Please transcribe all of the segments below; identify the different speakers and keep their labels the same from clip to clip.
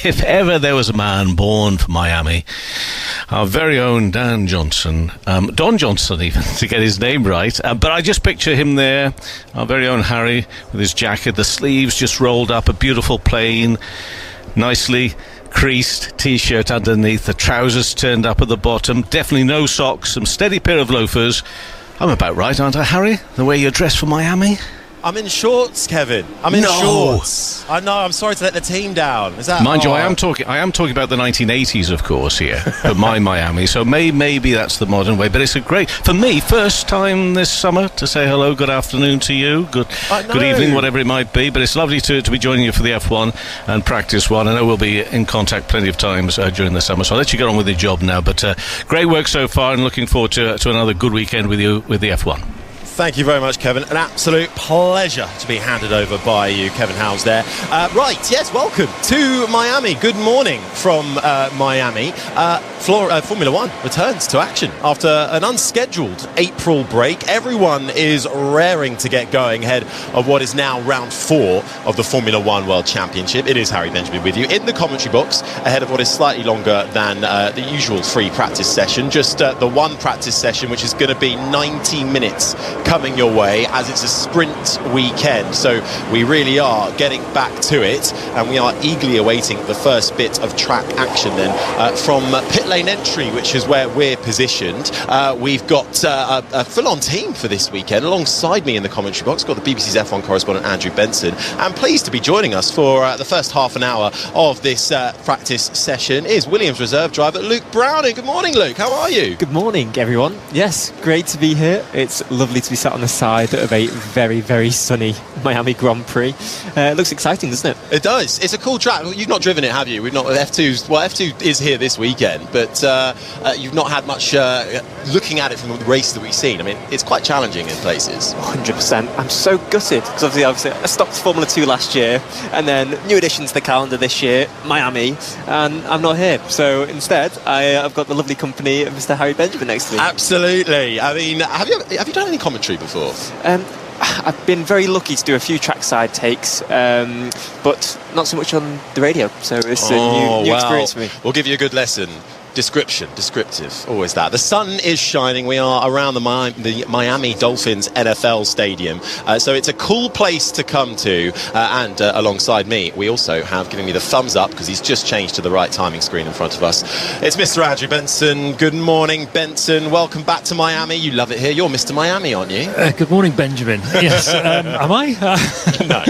Speaker 1: if ever there was a man born for Miami, our very own Don Johnson, even, to get his name right. But I just picture him there, our very own Harry, with his jacket, the sleeves just rolled up, a beautiful plain, nicely creased T-shirt underneath, the trousers turned up at the bottom, definitely no socks, some steady pair of loafers. I'm about right, aren't I, Harry? The way you're dressed for Miami?
Speaker 2: I'm in shorts, Kevin. I'm in shorts. I know. I'm sorry to let the team down. Is that?
Speaker 1: Mind you, I am talking about the 1980s, of course, here for my Miami. So maybe that's the modern way. But it's a great, for me, first time this summer to say hello, good afternoon to you, good evening, whatever it might be. But it's lovely to be joining you for the F1 and practice one. I know we'll be in contact plenty of times during the summer. So I'll let you get on with your job now. But great work so far, and looking forward to another good weekend with you with the F1.
Speaker 2: Thank you very much, Kevin. An absolute pleasure to be handed over by you, Kevin Howes there. Welcome to Miami. Good morning from Miami. Formula One returns to action after an unscheduled April break. Everyone is raring to get going ahead of what is now round 4 of the Formula One World Championship. It is Harry Benjamin with you in the commentary box ahead of what is slightly longer than the usual free practice session. Just the one practice session, which is going to be 90 minutes coming your way, as it's a sprint weekend. So we really are getting back to it, and we are eagerly awaiting the first bit of track action then from pit lane entry, which is where we're positioned. We've got a full-on team for this weekend. Alongside me in the commentary box, got the BBC's F1 correspondent Andrew Benson, and pleased to be joining us for the first half an hour of this practice session is Williams reserve driver Luke Browning. Good morning, Luke. How are you?
Speaker 3: Good morning, everyone. Yes, great to be here. It's lovely to be sat on the side of a very, very sunny Miami Grand Prix. It looks exciting, doesn't it?
Speaker 2: It does. It's a cool track. You've not driven it, have you? We've not. F2 is here this weekend, but you've not had much looking at it from the races that we've seen. I mean, it's quite challenging in places.
Speaker 3: 100%. I'm so gutted because obviously I stopped Formula 2 last year, and then new addition to the calendar this year, Miami, and I'm not here. So instead, I've got the lovely company of Mr. Harry Benjamin next to me.
Speaker 2: Absolutely. I mean, have you done any commentary before?
Speaker 3: I've been very lucky to do a few trackside takes, but not so much on the radio. So it's a new experience for me.
Speaker 2: We'll give you a good lesson. Descriptive, always that. The sun is shining. We are around the Miami Dolphins NFL Stadium, so it's a cool place to come to, and alongside me we also have, giving me the thumbs up because he's just changed to the right timing screen in front of us, it's Mr. Andrew Benson. Good morning, Benson. Welcome back to Miami. You love it here. You're Mr. Miami, aren't you?
Speaker 4: Good morning, Benjamin. Yes. Am I?
Speaker 2: No.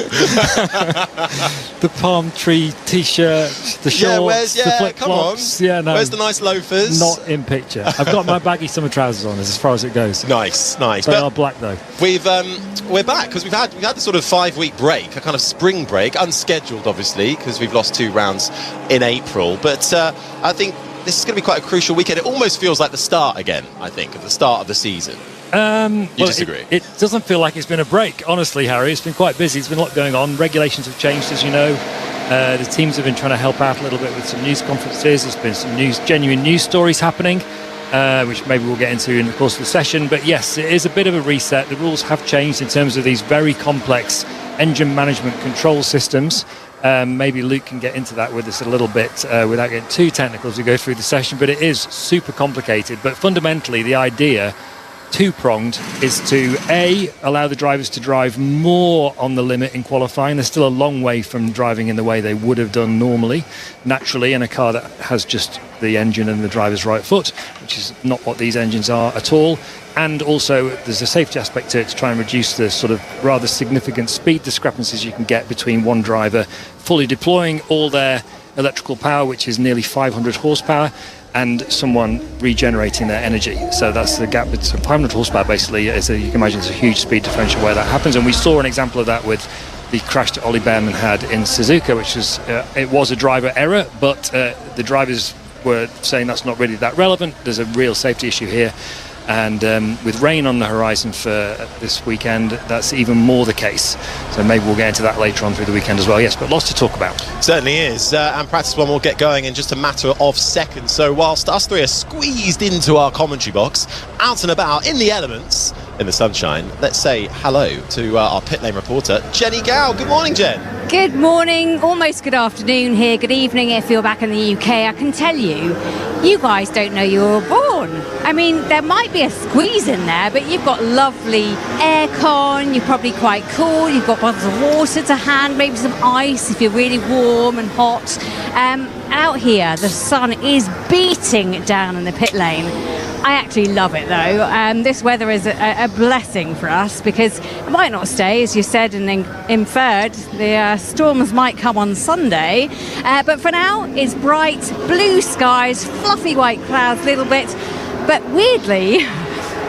Speaker 4: The palm tree t-shirt, the shorts, the flip-flops.
Speaker 2: Come on. Where's the nice loafers?
Speaker 4: Not in picture. I've got my baggy summer trousers on as far as it goes.
Speaker 2: Nice.
Speaker 4: They are black though.
Speaker 2: We're back because we've had the sort of 5-week break, a kind of spring break, unscheduled obviously because we've lost 2 rounds in April. But I think this is going to be quite a crucial weekend. It almost feels like the start again. I think of the start of the season. You disagree?
Speaker 4: It doesn't feel like it's been a break, honestly, Harry. It's been quite busy. It's been a lot going on. Regulations have changed, as you know. The teams have been trying to help out a little bit with some news conferences. There's been some genuine news stories happening, which maybe we'll get into in the course of the session. But yes, it is a bit of a reset. The rules have changed in terms of these very complex engine management control systems. Maybe Luke can get into that with us a little bit without getting too technical as we go through the session. But it is super complicated. But fundamentally, the idea, two-pronged, is to allow the drivers to drive more on the limit in qualifying. They're still a long way from driving in the way they would have done normally, naturally, in a car that has just the engine and the driver's right foot, which is not what these engines are at all. And also there's a safety aspect to it to try and reduce the sort of rather significant speed discrepancies you can get between one driver fully deploying all their electrical power, which is nearly 500 horsepower, and someone regenerating their energy. So that's the gap. It's 500 horsepower basically. You can imagine it's a huge speed differential where that happens, and we saw an example of that with the crash that Ollie Behrman had in Suzuka, which was it was a driver error, but the drivers were saying that's not really that relevant. There's a real safety issue here, and with rain on the horizon for this weekend, that's even more the case. So maybe we'll get into that later on through the weekend as well. Yes, but lots to talk about.
Speaker 2: Certainly is, and practice one will get going in just a matter of seconds. So whilst us three are squeezed into our commentary box, out and about in the elements, in the sunshine. Let's say hello to our pit lane reporter, Jenny Gow. Good morning, Jen.
Speaker 5: Good morning, almost good afternoon here, good evening if you're back in the UK. I can tell you, you guys don't know you were born. I mean, there might be a squeeze in there, but you've got lovely aircon, you're probably quite cool, you've got bottles of water to hand, maybe some ice if you're really warm and hot. Out here, the sun is beating down in the pit lane. I actually love it though. This weather is a blessing for us because it might not stay, as you said and inferred. The storms might come on Sunday, but for now it's bright blue skies, fluffy white clouds a little bit, but weirdly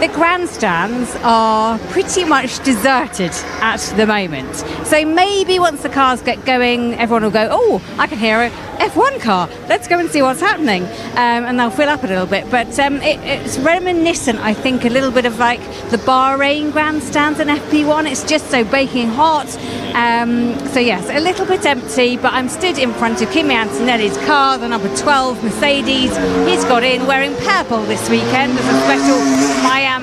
Speaker 5: the grandstands are pretty much deserted at the moment. So maybe once the cars get going, everyone will go, oh, I can hear a F1 car. Let's go and see what's happening. And they'll fill up a little bit. But it's reminiscent, I think, a little bit of like the Bahrain grandstands in FP1. It's just so baking hot. So yes, a little bit empty, but I'm stood in front of Kimi Antonelli's car, the number 12 Mercedes. He's got in wearing purple this weekend as a special Miami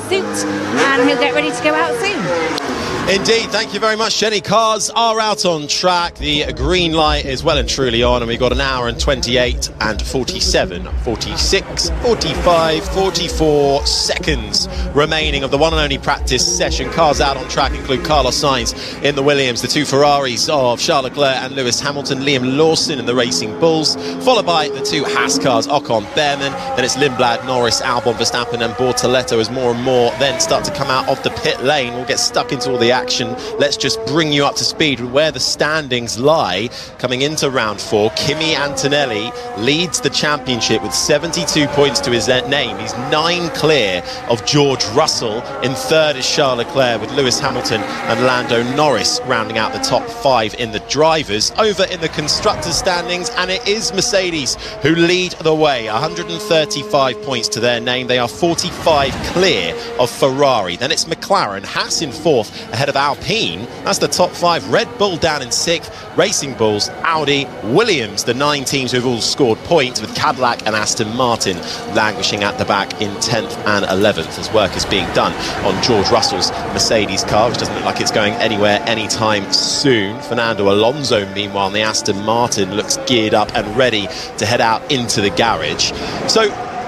Speaker 5: suit, and he'll get ready to go out soon.
Speaker 2: Indeed, thank you very much, Jenny. Cars are out on track. The green light is well and truly on, and we've got an hour and 28 and 47, 46, 45, 44 seconds remaining of the one and only practice session. Cars out on track include Carlos Sainz in the Williams, the two Ferraris of Charles Leclerc and Lewis Hamilton, Liam Lawson in the Racing Bulls, followed by the two Haas cars, Ocon, Behrman, then it's Lindblad, Norris, Albon, Verstappen and Bortoletto as more and more then start to come out of the pit lane. We'll get stuck into all the action. Let's just bring you up to speed with where the standings lie. Coming into round 4, Kimi Antonelli leads the championship with 72 points to his name. He's 9 clear of George Russell. In third is Charles Leclerc with Lewis Hamilton and Lando Norris rounding out the top 5 in the drivers. Over in the constructors standings, and it is Mercedes who lead the way, 135 points to their name. They are 45 clear of Ferrari. Then it's McLaren, Haas in 4th ahead of Alpine. That's the top 5. Red Bull down in 6th, Racing Bulls, Audi, Williams, the 9 teams who've all scored points, with Cadillac and Aston Martin languishing at the back in 10th and 11th as work is being done on George Russell's Mercedes car, which doesn't look like it's going anywhere anytime soon. Fernando Alonso, meanwhile, in the Aston Martin, looks geared up and ready to head out into the garage. So,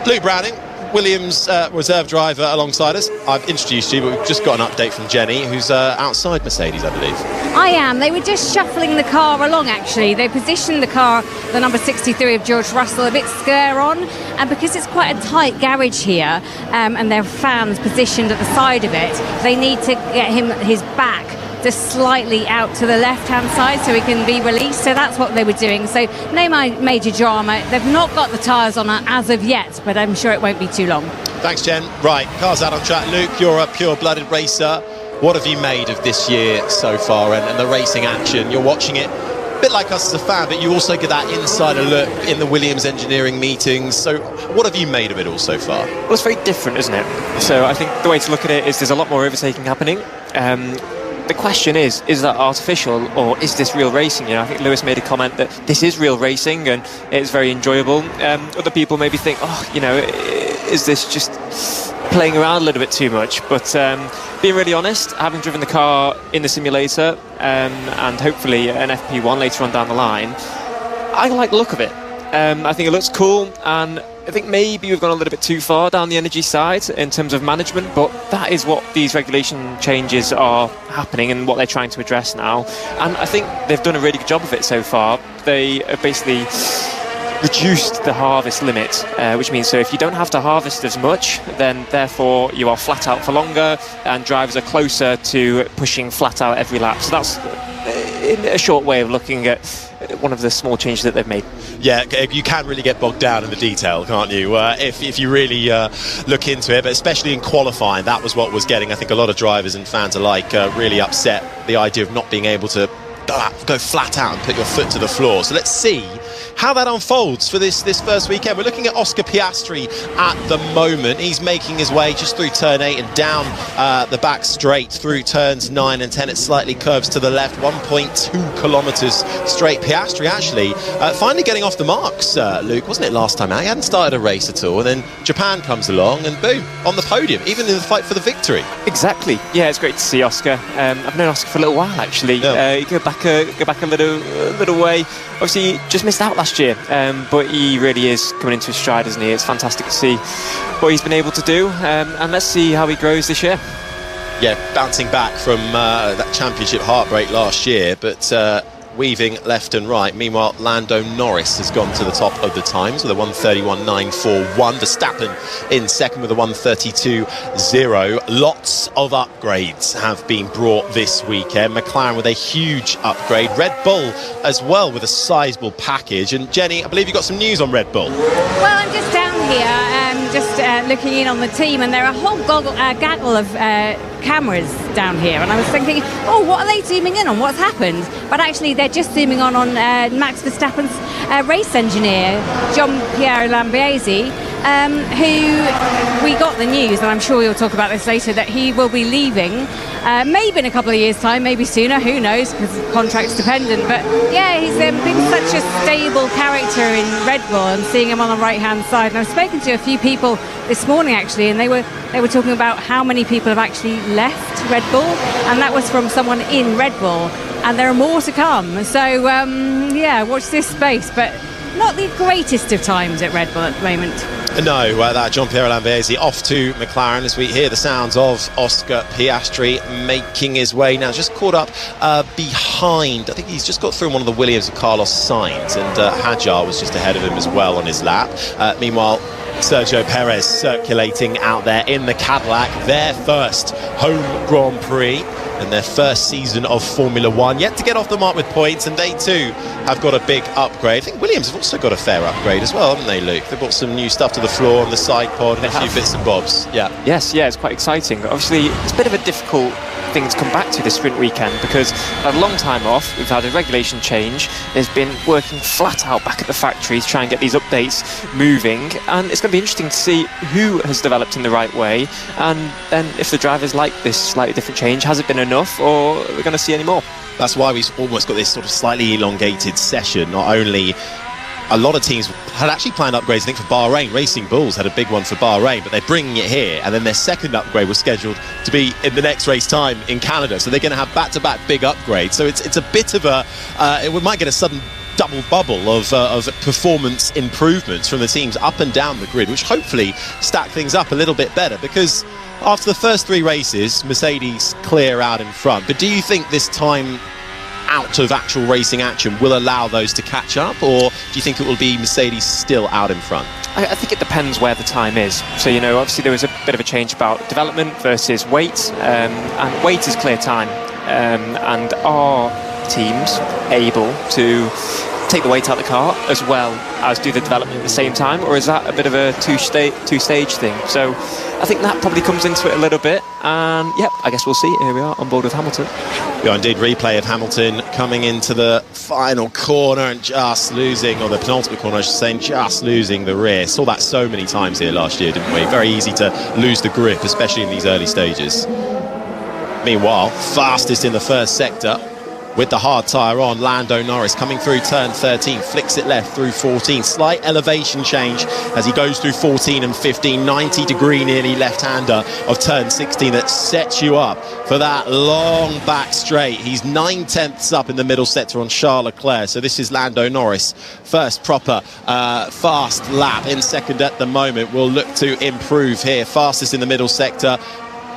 Speaker 2: Luke Browning, Williams reserve driver alongside us. I've introduced you, but we've just got an update from Jenny, who's outside Mercedes, I believe.
Speaker 5: I am. They were just shuffling the car along, actually. They positioned the car, the number 63 of George Russell, a bit scare on, and because it's quite a tight garage here, and there are fans positioned at the side of it, they need to get his back just slightly out to the left-hand side so he can be released. So that's what they were doing. So no major drama. They've not got the tyres on as of yet, but I'm sure it won't be too long.
Speaker 2: Thanks, Jen. Right, cars out on track. Luke, you're a pure-blooded racer. What have you made of this year so far and the racing action? You're watching it a bit like us as a fan, but you also get that insider look in the Williams engineering meetings. So what have you made of it all so far?
Speaker 3: Well, it's very different, isn't it? So I think the way to look at it is there's a lot more overtaking happening. The question is that artificial or is this real racing? You know, I think Lewis made a comment that this is real racing and it's very enjoyable. Other people maybe think, oh, you know, is this just playing around a little bit too much? But being really honest, having driven the car in the simulator and hopefully an FP1 later on down the line, I like the look of it. I think it looks cool, and I think maybe we've gone a little bit too far down the energy side in terms of management, but that is what these regulation changes are happening and what they're trying to address now. And I think they've done a really good job of it so far. They have basically reduced the harvest limit, which means so if you don't have to harvest as much, then therefore you are flat out for longer and drivers are closer to pushing flat out every lap. So that's in a short way of looking at one of the small changes that they've made.
Speaker 2: Yeah, you can really get bogged down in the detail, can't you, if you really look into it, but especially in qualifying, that was what was getting, I think, a lot of drivers and fans alike really upset, the idea of not being able to go flat out and put your foot to the floor. So let's see how that unfolds for this first weekend. We're looking at Oscar Piastri at the moment. He's making his way just through turn 8 and down the back straight through turns 9 and 10. It slightly curves to the left, 1.2 kilometres straight. Piastri actually finally getting off the marks, Luke, wasn't it, last time out? He hadn't started a race at all, and then Japan comes along and boom, on the podium, even in the fight for the victory.
Speaker 3: Exactly. Yeah, it's great to see Oscar. I've known Oscar for a little while, actually.
Speaker 2: Yeah.
Speaker 3: Go back a little way. Obviously, he just missed out last year, but he really is coming into his stride, isn't he? It's fantastic to see what he's been able to do, and let's see how he grows this year.
Speaker 2: Yeah, bouncing back from that championship heartbreak last year, but weaving left and right. Meanwhile, Lando Norris has gone to the top of the times with a 1:31.941. Verstappen in second with a 1:32.0. Lots of upgrades have been brought this weekend. McLaren with a huge upgrade. Red Bull as well with a sizable package. And Jenny, I believe you've got some news on Red Bull.
Speaker 5: Well, I'm just down here, just looking in on the team, and there are a whole gaggle of cameras down here, and I was thinking, oh, what are they zooming in on? What's happened? But actually they're just zooming on Max Verstappen's race engineer, Jean-Pierre Lambiase, who we got the news, and I'm sure you'll talk about this later, that he will be leaving, maybe in a couple of years' time, maybe sooner, who knows, because contract's dependent. But yeah, he's been such a stable character in Red Bull, and seeing him on the right-hand side. And I've spoken to a few people this morning actually, and they were talking about how many people have actually left Red Bull, and that was from someone in Red Bull, and there are more to come. So yeah, watch this space, but not the greatest of times at Red Bull at the moment.
Speaker 2: No, that Jean-Pierre Lambiase off to McLaren as we hear the sounds of Oscar Piastri making his way now, just caught up behind. I think he's just got through one of the Williams of Carlos Sainz, and Hadjar was just ahead of him as well on his lap. Meanwhile, Sergio Perez circulating out there in the Cadillac, their first home Grand Prix and their first season of Formula One, yet to get off the mark with points, and they too have got a big upgrade. I think Williams have also got a fair upgrade as well, haven't they, Luke? They've brought some new stuff to the floor on the side pod and a few bits and bobs. Yeah.
Speaker 3: Yes, yeah, it's quite exciting. Obviously, it's a bit of a difficult thing to come back to this sprint weekend because we've had a long time off, we've had a regulation change, there's been working flat out back at the factory to try and get these updates moving, and it's going to be interesting to see who has developed in the right way, and then if the drivers like this slightly different change, has it been enough, or are we going to see any more?
Speaker 2: That's why we've almost got this sort of slightly elongated session. Not only a lot of teams had actually planned upgrades, I think, for Bahrain. Racing Bulls had a big one for Bahrain, but they're bringing it here, and then their second upgrade was scheduled to be in the next race time in Canada, so they're going to have back-to-back big upgrades. So it's a bit of a we might get a sudden double bubble of performance improvements from the teams up and down the grid, which hopefully stack things up a little bit better, because after the first three races, Mercedes clear out in front. But do you think this time out of actual racing action will allow those to catch up, or do you think it will be Mercedes still out in front?
Speaker 3: I think it depends where the time is. So, you know, obviously there was a bit of a change about development versus weight, and weight is clear time, and are teams able to take the weight out of the car as well as do the development at the same time, or is that a bit of a two-stage thing? So I think that probably comes into it a little bit, and yep, I guess we'll see. Here we are on board with Hamilton.
Speaker 2: Yeah, indeed, replay of Hamilton coming into the final corner and just losing, or the penultimate corner I should say, just losing the rear. Saw that so many times here last year, didn't we? Very easy to lose the grip, especially in these early stages. Meanwhile, fastest in the first sector with the hard tyre on, Lando Norris coming through turn 13, flicks it left through 14, slight elevation change as he goes through 14 and 15, 90-degree nearly left-hander of turn 16 that sets you up for that long back straight. He's 9/10ths up in the middle sector on Charles Leclerc, so this is Lando Norris, first proper fast lap. In second at the moment, will look to improve here, fastest in the middle sector,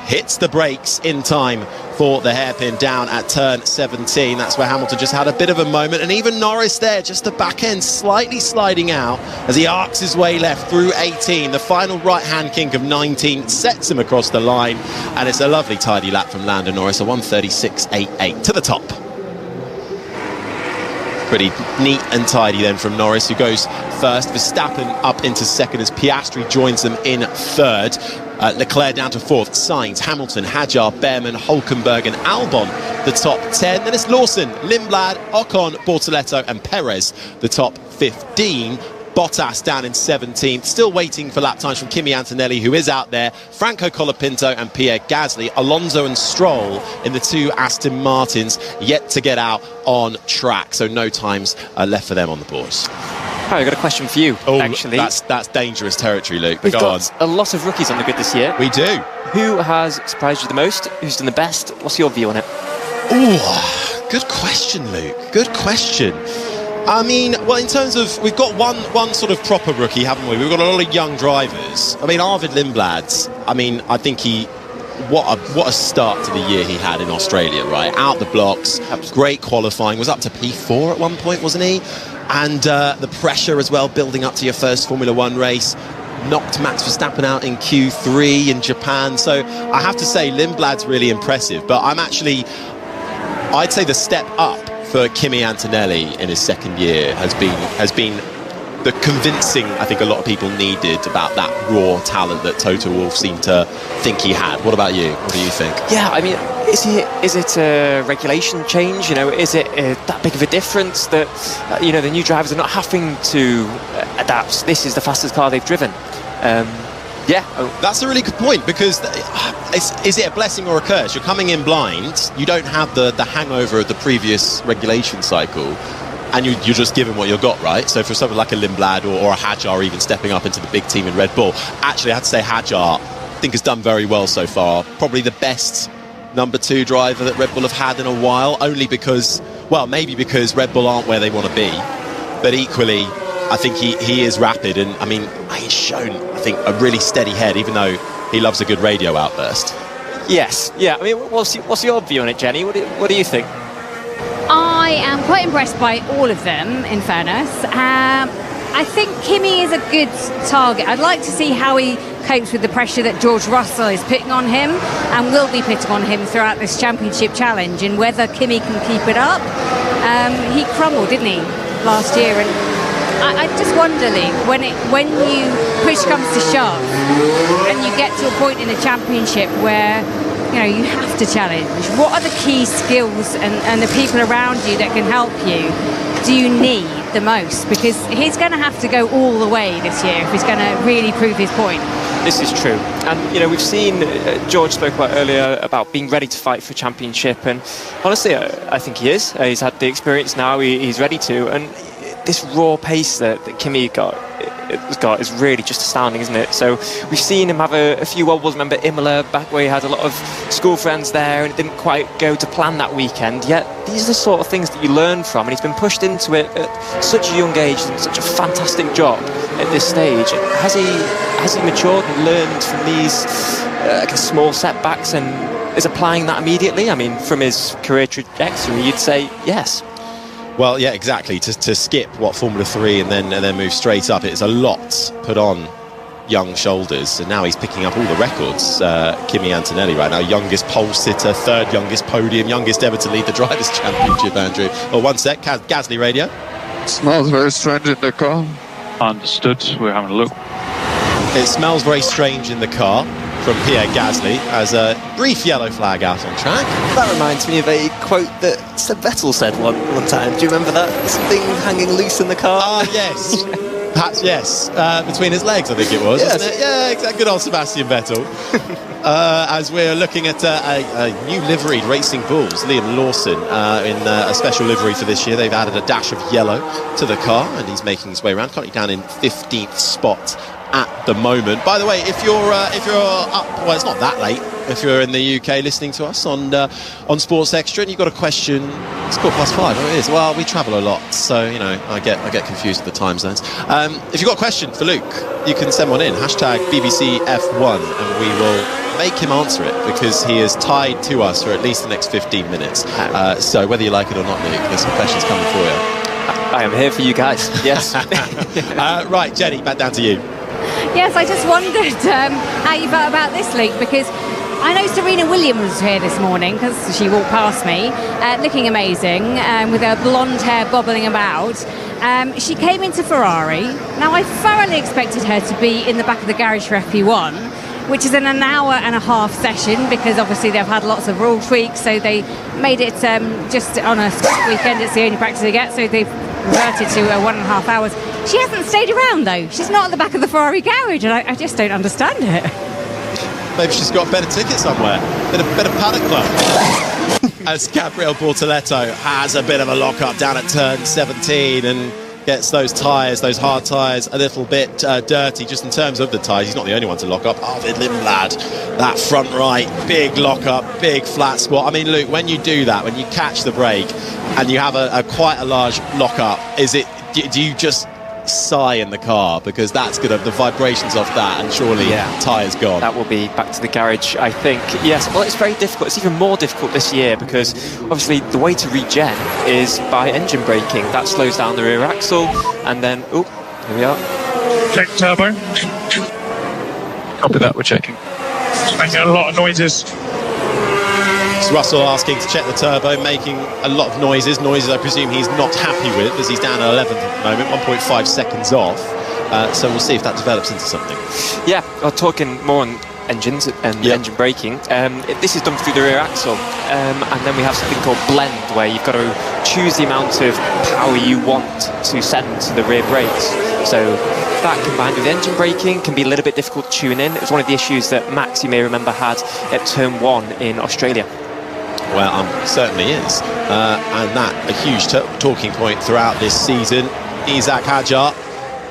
Speaker 2: hits the brakes in time for the hairpin down at turn 17. That's where Hamilton just had a bit of a moment, and even Norris there, just the back end slightly sliding out as he arcs his way left through 18. The final right-hand kink of 19 sets him across the line, and it's a lovely tidy lap from Lando Norris, a 1:36.88 to the top. Pretty neat and tidy then from Norris, who goes first. Verstappen up into second as Piastri joins them in third. Leclerc down to 4th, Sainz, Hamilton, Hadjar, Behrman, Hulkenberg and Albon the top 10. Then it's Lawson, Lindblad, Ocon, Bortoletto and Perez the top 15. Bottas down in 17th, still waiting for lap times from Kimi Antonelli, who is out there, Franco Colapinto and Pierre Gasly, Alonso and Stroll in the 2 Aston Martins, yet to get out on track, so no times left for them on the boards.
Speaker 3: Harry, I've got a question for you, actually.
Speaker 2: That's dangerous territory, Luke, but
Speaker 3: We've
Speaker 2: go on.
Speaker 3: got a lot of rookies on the grid this year.
Speaker 2: We do.
Speaker 3: Who has surprised you the most? Who's done the best? What's your view on it?
Speaker 2: Oh, good question, Luke. Good question. I mean, well, in terms of, we've got one sort of proper rookie, haven't we? We've got a lot of young drivers. I mean, Arvid Lindblad, I think what a start to the year he had in Australia, right? Out the blocks, great qualifying, was up to P4 at one point, wasn't he? And the pressure as well, building up to your first Formula One race, knocked Max Verstappen out in Q3 in Japan. So I have to say, Lindblad's really impressive, but I'd say the step up for Kimi Antonelli in his second year has been the convincing I think a lot of people needed about that raw talent that Toto Wolff seemed to think he had. What about you? What do you think?
Speaker 3: Yeah, I mean, is it a regulation change? You know, is it that big of a difference that the new drivers are not having to adapt? This is the fastest car they've driven. Yeah,
Speaker 2: that's a really good point, because is it a blessing or a curse? You're coming in blind, you don't have the hangover of the previous regulation cycle, and you're just given what you've got, right? So for something like a Lindblad or a Hadjar even stepping up into the big team in Red Bull, actually I have to say Hadjar I think has done very well so far. Probably the best number 2 driver that Red Bull have had in a while, only because, well, maybe because Red Bull aren't where they want to be, but equally I think he is rapid, and I mean he's shown, I think, a really steady head, even though he loves a good radio outburst.
Speaker 3: Yes, yeah. I mean, what's your view on it, Jenny? What do you think?
Speaker 5: I am quite impressed by all of them, in fairness. I think Kimi is a good target. I'd like to see how he copes with the pressure that George Russell is putting on him and will be putting on him throughout this championship challenge, and whether Kimi can keep it up. He crumbled, didn't he, last year? And I just wonder, Lee, when you push comes to shove and you get to a point in a championship where you have to challenge, what are the key skills and the people around you that can help you do you need the most? Because he's going to have to go all the way this year if he's going to really prove his point.
Speaker 3: This is true, and we've seen George spoke about earlier about being ready to fight for championship, and honestly I think he is. He's had the experience now, he's ready to, and this raw pace that Kimi got is really just astounding, isn't it? So we've seen him have a few wobbles. Remember Imola, back where he had a lot of school friends there and it didn't quite go to plan that weekend. Yet these are the sort of things that you learn from, and he's been pushed into it at such a young age and such a fantastic job at this stage. Has he matured and learned from these small setbacks and is applying that immediately? I mean, from his career trajectory, you'd say yes.
Speaker 2: Well, yeah, exactly. To skip Formula 3 and then move straight up, it's a lot put on young shoulders, and now he's picking up all the records. Kimi Antonelli right now, youngest pole sitter, 3rd youngest podium, youngest ever to lead the Drivers' Championship, Andrew. Well, one sec, Gasly radio.
Speaker 6: Smells very strange in the car.
Speaker 7: Understood. We're having a look.
Speaker 2: It smells very strange in the car from Pierre Gasly as a brief yellow flag out on track.
Speaker 3: That reminds me of a quote that Seb Vettel said one time. Do you remember that? Something hanging loose in the car?
Speaker 2: Yes. Perhaps, yes. Between his legs, I think it was, wasn't it? Yeah, exactly. Good old Sebastian Vettel. As we're looking at a new liveried Racing Bulls, Liam Lawson, in a special livery for this year. They've added a dash of yellow to the car, and he's making his way around, currently down in 15th spot at the moment. By the way, if you're up, well, it's not that late. If you're in the UK listening to us on Sports Extra and you've got a question, it's 5:15. Oh, it is. Well, we travel a lot, so I get confused with the time zones. If you've got a question for Luke, you can send one in. #BBCF1, and we will make him answer it, because he is tied to us for at least the next 15 minutes. So whether you like it or not, Luke, there's some questions coming for you.
Speaker 3: I am here for you guys. Yes.
Speaker 2: Right, Jenny, back down to you.
Speaker 5: Yes, I just wondered how you felt about this, Luke, because I know Serena Williams was here this morning because she walked past me, looking amazing, with her blonde hair bobbling about. She came into Ferrari. Now, I thoroughly expected her to be in the back of the garage for FP1. which is an hour and a half session, because obviously they've had lots of rule tweaks, so they made it just on a weekend. It's the only practice they get, so they've reverted to 1.5 hours. She hasn't stayed around though. She's not at the back of the Ferrari garage, and I just don't understand it.
Speaker 2: Maybe she's got a better ticket somewhere, better paddock club. As Gabriel Bortoletto has a bit of a lock-up down at turn 17 and gets those hard tyres, a little bit dirty just in terms of the tyres. He's not the only one to lock up. Arvid Lindblad, that front right, big lock-up, big flat spot. I mean, Luke, when you do that, when you catch the brake and you have a quite a large lock-up, do you just sigh in the car, because that's gonna, the vibrations off that, and surely tyres gone.
Speaker 3: That will be back to the garage, I think. Yes, well, it's very difficult. It's even more difficult this year, because obviously the way to regen is by engine braking. That slows down the rear axle, and then here we are.
Speaker 7: Check turbo. Copy that, we're checking. It's making a lot of noises.
Speaker 2: It's Russell asking to check the turbo, making a lot of noises I presume he's not happy with, as he's down at 11th at the moment, 1.5 seconds off. So we'll see if that develops into something.
Speaker 3: Yeah, well, talking more on engines and engine braking, this is done through the rear axle, and then we have something called blend, where you've got to choose the amount of power you want to send to the rear brakes. So that, combined with engine braking, can be a little bit difficult to tune in. It was one of the issues that Max, you may remember, had at turn 1 in Australia.
Speaker 2: Well, certainly is, and that a huge talking point throughout this season. Isaac Hadjar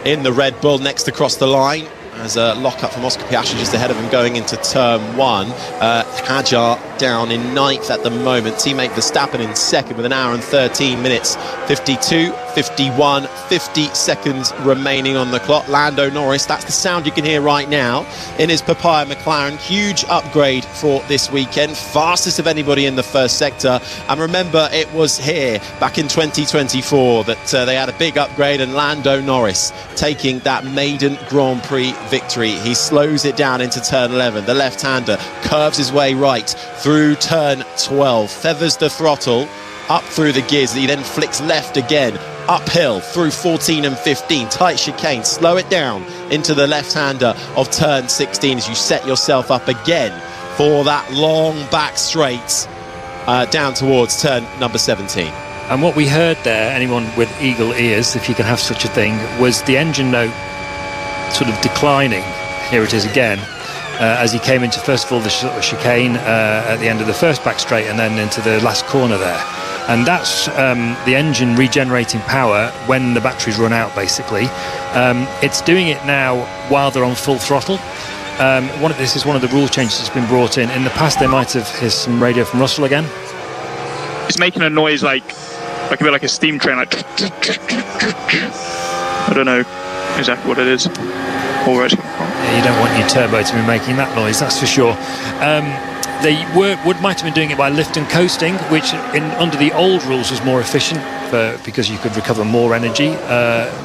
Speaker 2: in the Red Bull next across the line, as a lock-up from Oscar Piastri just ahead of him going into turn 1. Hadjar down in 9th at the moment. Teammate Verstappen in 2nd with an hour and 13 minutes, 52, 51, 50 seconds remaining on the clock. Lando Norris, that's the sound you can hear right now in his Papaya McLaren. Huge upgrade for this weekend, fastest of anybody in the first sector. And remember, it was here back in 2024 that they had a big upgrade, and Lando Norris taking that maiden Grand Prix victory. He slows it down into turn 11. The left-hander curves his way right through turn 12, feathers the throttle up through the gears. He then flicks left again, uphill through 14 and 15, tight chicane, slow it down into the left-hander of turn 16 as you set yourself up again for that long back straight down towards turn number 17.
Speaker 4: And what we heard there, anyone with eagle ears, if you can have such a thing, was the engine note sort of declining. Here it is again, as he came into, first of all, the chicane at the end of the first back straight, and then into the last corner there. And that's the engine regenerating power when the batteries run out, basically. It's doing it now while they're on full throttle. This is one of the rule changes that's been brought in. In the past, they might have heard some radio from Russell again.
Speaker 7: It's making a noise like a bit like a steam train, like I don't know exactly what it is. Or
Speaker 4: yeah, you don't want your turbo to be making that noise, that's for sure. They might have been doing it by lift and coasting, which under the old rules was more efficient because you could recover more energy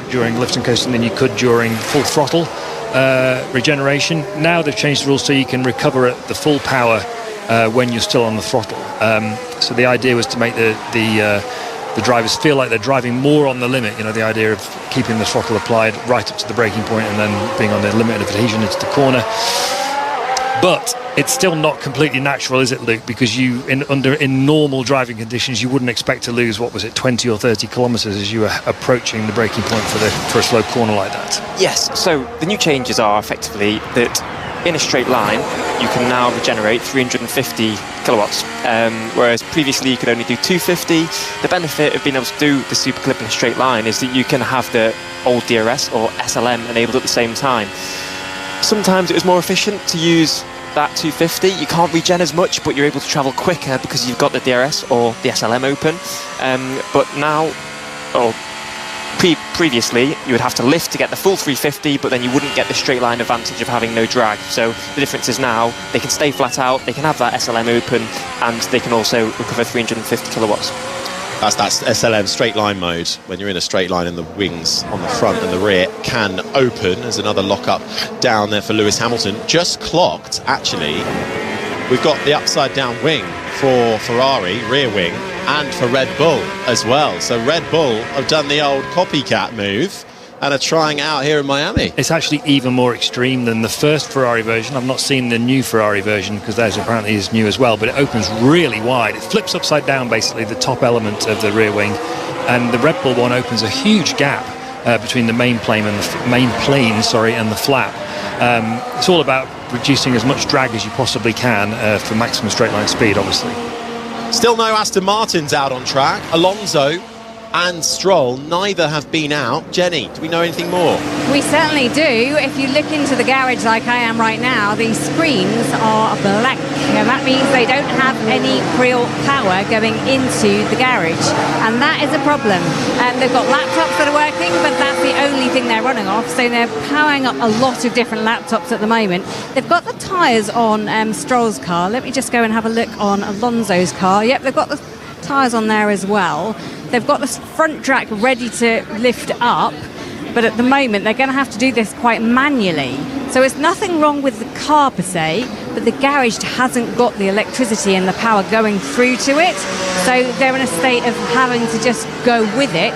Speaker 4: during lift and coasting than you could during full throttle regeneration. Now they've changed the rules so you can recover at the full power when you're still on the throttle. So the idea was to make the drivers feel like they're driving more on the limit. You know, the idea of keeping the throttle applied right up to the braking point and then being on the limit of adhesion into the corner. But it's still not completely natural, is it, Luke? Because in normal driving conditions, you wouldn't expect to lose, 20 or 30 kilometres as you were approaching the braking point for a slow corner like that.
Speaker 3: Yes, so the new changes are effectively that in a straight line, you can now regenerate 350 kilowatts, whereas previously you could only do 250. The benefit of being able to do the super clip in a straight line is that you can have the old DRS or SLM enabled at the same time. Sometimes it was more efficient to use that 250. You can't regen as much, but you're able to travel quicker because you've got the DRS or the SLM open. But now, previously, you would have to lift to get the full 350, but then you wouldn't get the straight line advantage of having no drag. So the difference is now they can stay flat out, they can have that SLM open, and they can also recover 350 kilowatts.
Speaker 2: That's SLM straight line mode, when you're in a straight line and the wings on the front and the rear can open. There's another lock-up down there for Lewis Hamilton. Just clocked, actually. We've got the upside down wing for Ferrari, rear wing, and for Red Bull as well. So Red Bull have done the old copycat move and are trying out here in Miami.
Speaker 4: It's actually even more extreme than the first Ferrari version. I've not seen the new Ferrari version because theirs apparently is new as well, but it opens really wide. It flips upside down, basically, the top element of the rear wing, and the Red Bull one opens a huge gap between the main plane and the flap. It's all about reducing as much drag as you possibly can for maximum straight line speed, obviously.
Speaker 2: Still no Aston Martins out on track. Alonso and Stroll, neither have been out. Jenny, do we know anything more?
Speaker 5: We certainly do. If you look into the garage like I am right now, the screens are blank, and that means they don't have any real power going into the garage, and that is a problem. They've got laptops that are working, but that's the only thing they're running off, so they're powering up a lot of different laptops at the moment. They've got the tyres on Stroll's car. Let me just go and have a look on Alonso's car. Yep, they've got the tyres on there as well. They've got the front track ready to lift up, but at the moment they're going to have to do this quite manually. So it's nothing wrong with the car per se, but the garage hasn't got the electricity and the power going through to it. So they're in a state of having to just go with it.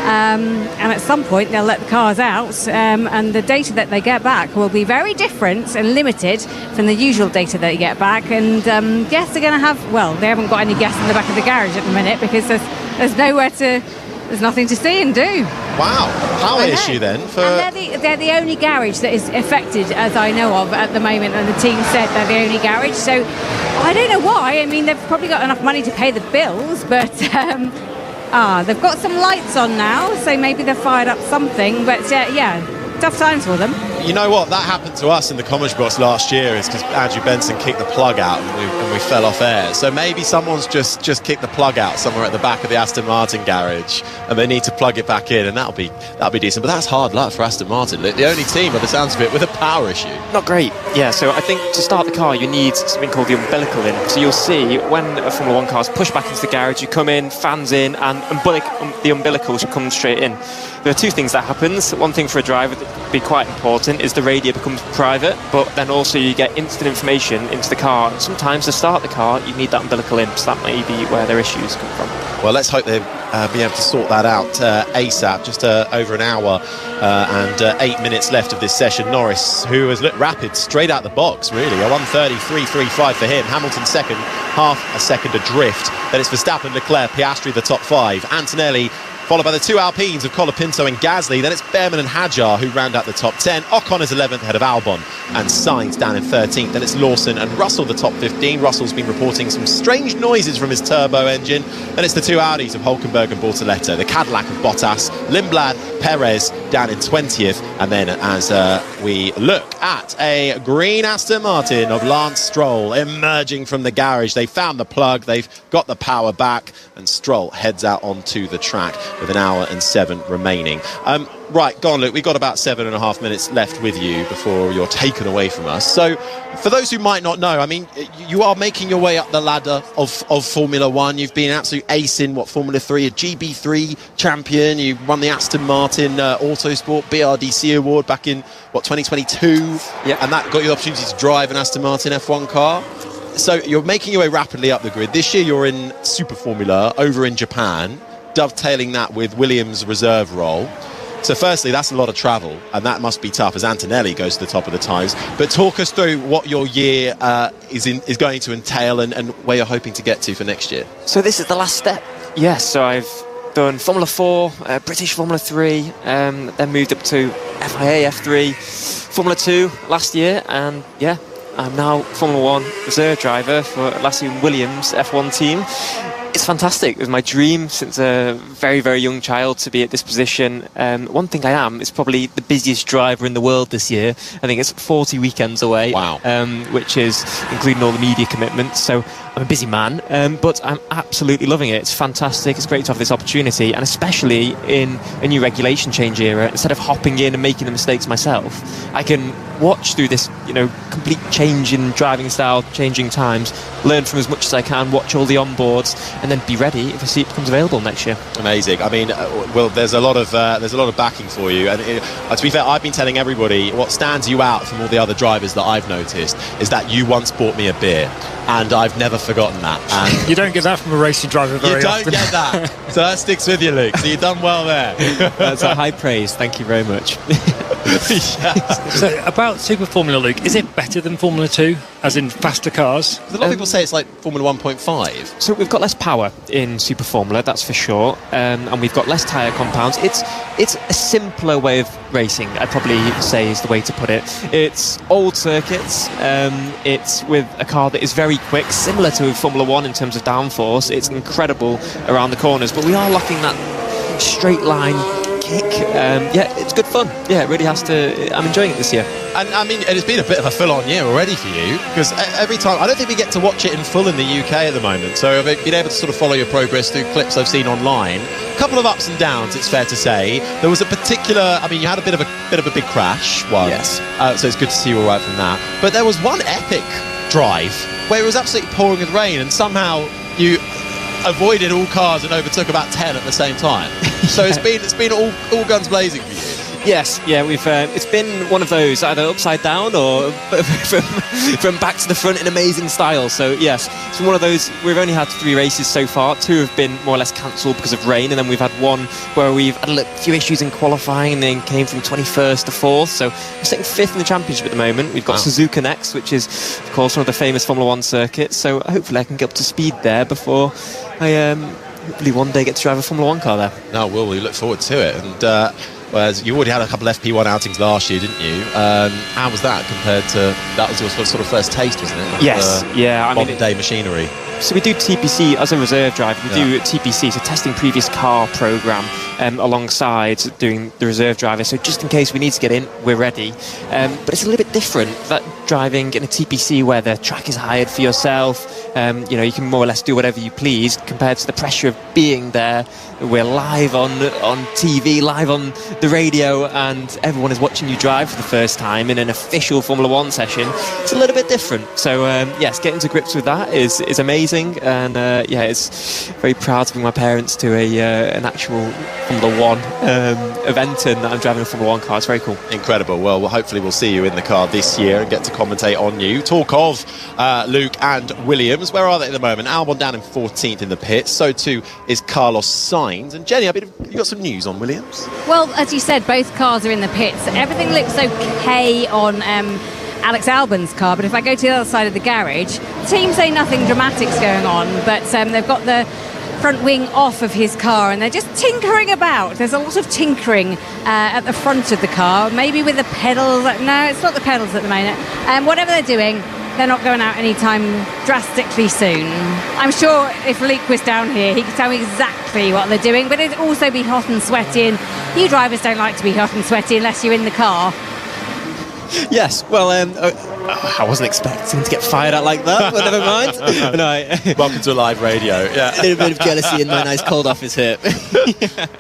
Speaker 5: And at some point they'll let the cars out, and the data that they get back will be very different and limited from the usual data that you get back. And yes, they're going to have, well, they haven't got any gas in the back of the garage at the minute because there's nothing to see and do.
Speaker 2: Wow, power issue then.
Speaker 5: And they're the only garage that is affected, as I know of, at the moment, and the team said they're the only garage. So I don't know why. I mean, they've probably got enough money to pay the bills, but they've got some lights on now, so maybe they've fired up something. But yeah, tough times for them.
Speaker 2: You know what? That happened to us in the commentary box last year, is because Andrew Benson kicked the plug out and we fell off air. So maybe someone's just kicked the plug out somewhere at the back of the Aston Martin garage, and they need to plug it back in, and that'll be decent. But that's hard luck for Aston Martin. The only team, by the sounds of it, with a power issue.
Speaker 3: Not great. Yeah, so I think to start the car you need something called the umbilical in. So you'll see when a Formula 1 car is pushed back into the garage, you come in, fans in, and the umbilical should come straight in. There are two things that happens. One thing for a driver that would be quite important is the radio becomes private, but then also you get instant information into the car. And sometimes to start the car you need that umbilical in, so that may be where their issues come from.
Speaker 2: Well, let's hope they'll be able to sort that out ASAP. Just over an hour and 8 minutes left of this session. Norris, who has looked rapid straight out the box, really. A 1:33.35 for him. Hamilton second, half a second adrift. Then it's Verstappen, Leclerc, Piastri the top five. Antonelli followed by the two Alpines of Colapinto and Gasly. Then it's Behrman and Hadjar who round out the top 10. Ocon is 11th ahead of Albon, and Sainz down in 13th. Then it's Lawson and Russell the top 15. Russell's been reporting some strange noises from his turbo engine. Then it's the two Audis of Hülkenberg and Bortoleto. The Cadillac of Bottas, Lindblad, Perez down in 20th. And then as we look at a green Aston Martin of Lance Stroll emerging from the garage. They found the plug, they've got the power back, and Stroll heads out onto the track with an hour and 7 remaining. Right, go on, Luke. We've got about 7.5 minutes left with you before you're taken away from us. So, for those who might not know, I mean, you are making your way up the ladder of Formula 1. You've been an absolute ace in, Formula 3, a GB3 champion. You won the Aston Martin Autosport BRDC award back in, 2022?
Speaker 3: Yeah.
Speaker 2: And that got you the opportunity to drive an Aston Martin F1 car. So, you're making your way rapidly up the grid. This year, you're in Super Formula over in Japan, dovetailing that with Williams' reserve role. So firstly, that's a lot of travel, and that must be tough as Antonelli goes to the top of the times. But talk us through what your year is going to entail and where you're hoping to get to for next year.
Speaker 3: So this is the last step. Yes, so I've done Formula 4, British Formula 3, then moved up to FIA F3, Formula 2 last year, and yeah, I'm now Formula 1 reserve driver for Lassie Williams F1 team. It's fantastic. It was my dream since a very, very young child to be at this position. One thing I am is probably the busiest driver in the world this year. I think it's 40 weekends away.
Speaker 2: Wow.
Speaker 3: Which is including all the media commitments. So I'm a busy man, but I'm absolutely loving it. It's fantastic. It's great to have this opportunity, and especially in a new regulation change era. Instead of hopping in and making the mistakes myself, I can watch through this, complete change in driving style, changing times, learn from as much as I can, watch all the onboards, and then be ready if a seat becomes available next year.
Speaker 2: Amazing. I mean, well, there's a lot of backing for you, and to be fair, I've been telling everybody what stands you out from all the other drivers that I've noticed is that you once bought me a beer, and I've never forgotten that. And
Speaker 4: you don't get that from a racing driver very often.
Speaker 2: You don't get that, so that sticks with you, Luke. So you've done well there.
Speaker 3: That's a high praise. Thank you very much.
Speaker 4: So about Super Formula, Luke, is it better than Formula 2, as in faster cars?
Speaker 2: A lot of people say it's like Formula 1.5.
Speaker 3: So we've got less power in Super Formula, that's for sure, and we've got less tyre compounds. It's a simpler way of racing, I'd probably say is the way to put it. It's old circuits, it's with a car that is very quick, similar to Formula 1 in terms of downforce. It's incredible around the corners, but we are lacking that straight line kick. Yeah, it's good fun. Yeah, it really has to. I'm enjoying it this year.
Speaker 2: And I mean, it's been a bit of a full-on year already for you, because every time, I don't think we get to watch it in full in the UK at the moment, so I've been able to sort of follow your progress through clips I've seen online. A couple of ups and downs, it's fair to say. There was a particular, I mean, you had a bit of a big crash once, yes. So it's good to see you all right from that. But there was one epic drive where it was absolutely pouring with rain, and somehow you avoided all cars and overtook about 10 at the same time. So it's been all guns blazing for you.
Speaker 3: Yes, yeah, we've it's been one of those, either upside down or from back to the front in amazing style. So yes, it's been one of those. We've only had 3 races so far. 2 have been more or less cancelled because of rain, and then we've had one where we've had a few issues in qualifying and then came from 21st to 4th. So we're sitting 5th in the championship at the moment. We've got Suzuka next, which is of course one of the famous Formula 1 circuits. So hopefully I can get up to speed there before I hopefully one day get to drive a Formula 1 car there.
Speaker 2: No, well, we look forward to it. And whereas you already had a couple of FP1 outings last year, didn't you? How was that compared to, that was your sort of first taste, wasn't it?
Speaker 3: Yes, yeah. I mean,
Speaker 2: modern day machinery.
Speaker 3: So we do TPC as a reserve driver. We do TPC, so testing previous car program, alongside doing the reserve driver. So just in case we need to get in, we're ready. But it's a little bit different, that driving in a TPC where the track is hired for yourself. You know, you can more or less do whatever you please compared to the pressure of being there. We're live on TV, live on the radio, and everyone is watching you drive for the first time in an official Formula 1 session. It's a little bit different. So yes, getting to grips with that is amazing. And yeah, it's very proud to bring my parents to an actual Formula 1 event, and I'm driving a Formula 1 car. It's very cool.
Speaker 2: Incredible. Well, hopefully we'll see you in the car this year and get to commentate on you. Talk of Luke and Williams. Where are they at the moment? Albon down in 14th in the pits. So too is Carlos Sainz. And Jenny, I mean, you got some news on Williams?
Speaker 5: Well, as you said, both cars are in the pits. Everything looks okay on Alex Albon's car, but if I go to the other side of the garage, the team say nothing dramatic's going on, but they've got the front wing off of his car and they're just tinkering about. There's a lot of tinkering at the front of the car, maybe with the pedals. No, it's not the pedals at the moment. Whatever they're doing, they're not going out anytime drastically soon. I'm sure if Luke was down here, he could tell me exactly what they're doing, but it'd also be hot and sweaty, and you drivers don't like to be hot and sweaty unless you're in the car.
Speaker 3: Yes, well, I wasn't expecting to get fired at like that, but never mind. No,
Speaker 2: welcome to live radio. Yeah,
Speaker 3: a little bit of jealousy in my nice cold office here.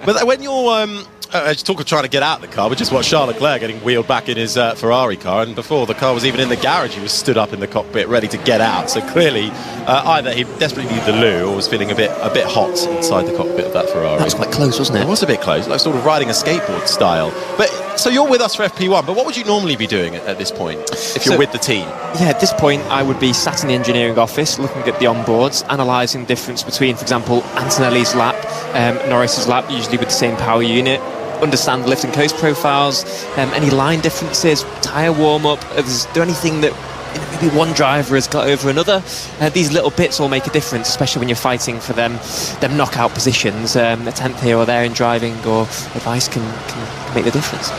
Speaker 2: But when you're talk of trying to get out of the car, we just watched Charles Leclerc getting wheeled back in his Ferrari car, and before the car was even in the garage, he was stood up in the cockpit ready to get out. So clearly, either he desperately needed the loo or was feeling a bit hot inside the cockpit of that Ferrari.
Speaker 3: That was quite close, wasn't it?
Speaker 2: It was a bit close, like sort of riding a skateboard style. But so you're with us for FP1, but what would you normally be doing at this point if you're with the team?
Speaker 3: Yeah, at this point, I would be sat in the engineering office looking at the onboards, analysing the difference between, for example, Antonelli's lap, Norris's lap, usually with the same power unit. Understand the lift and coast profiles, any line differences, tyre warm-up, is there anything that maybe one driver has got over another? These little bits all make a difference, especially when you're fighting for them knockout positions. A 10th here or there in driving or advice can make the difference.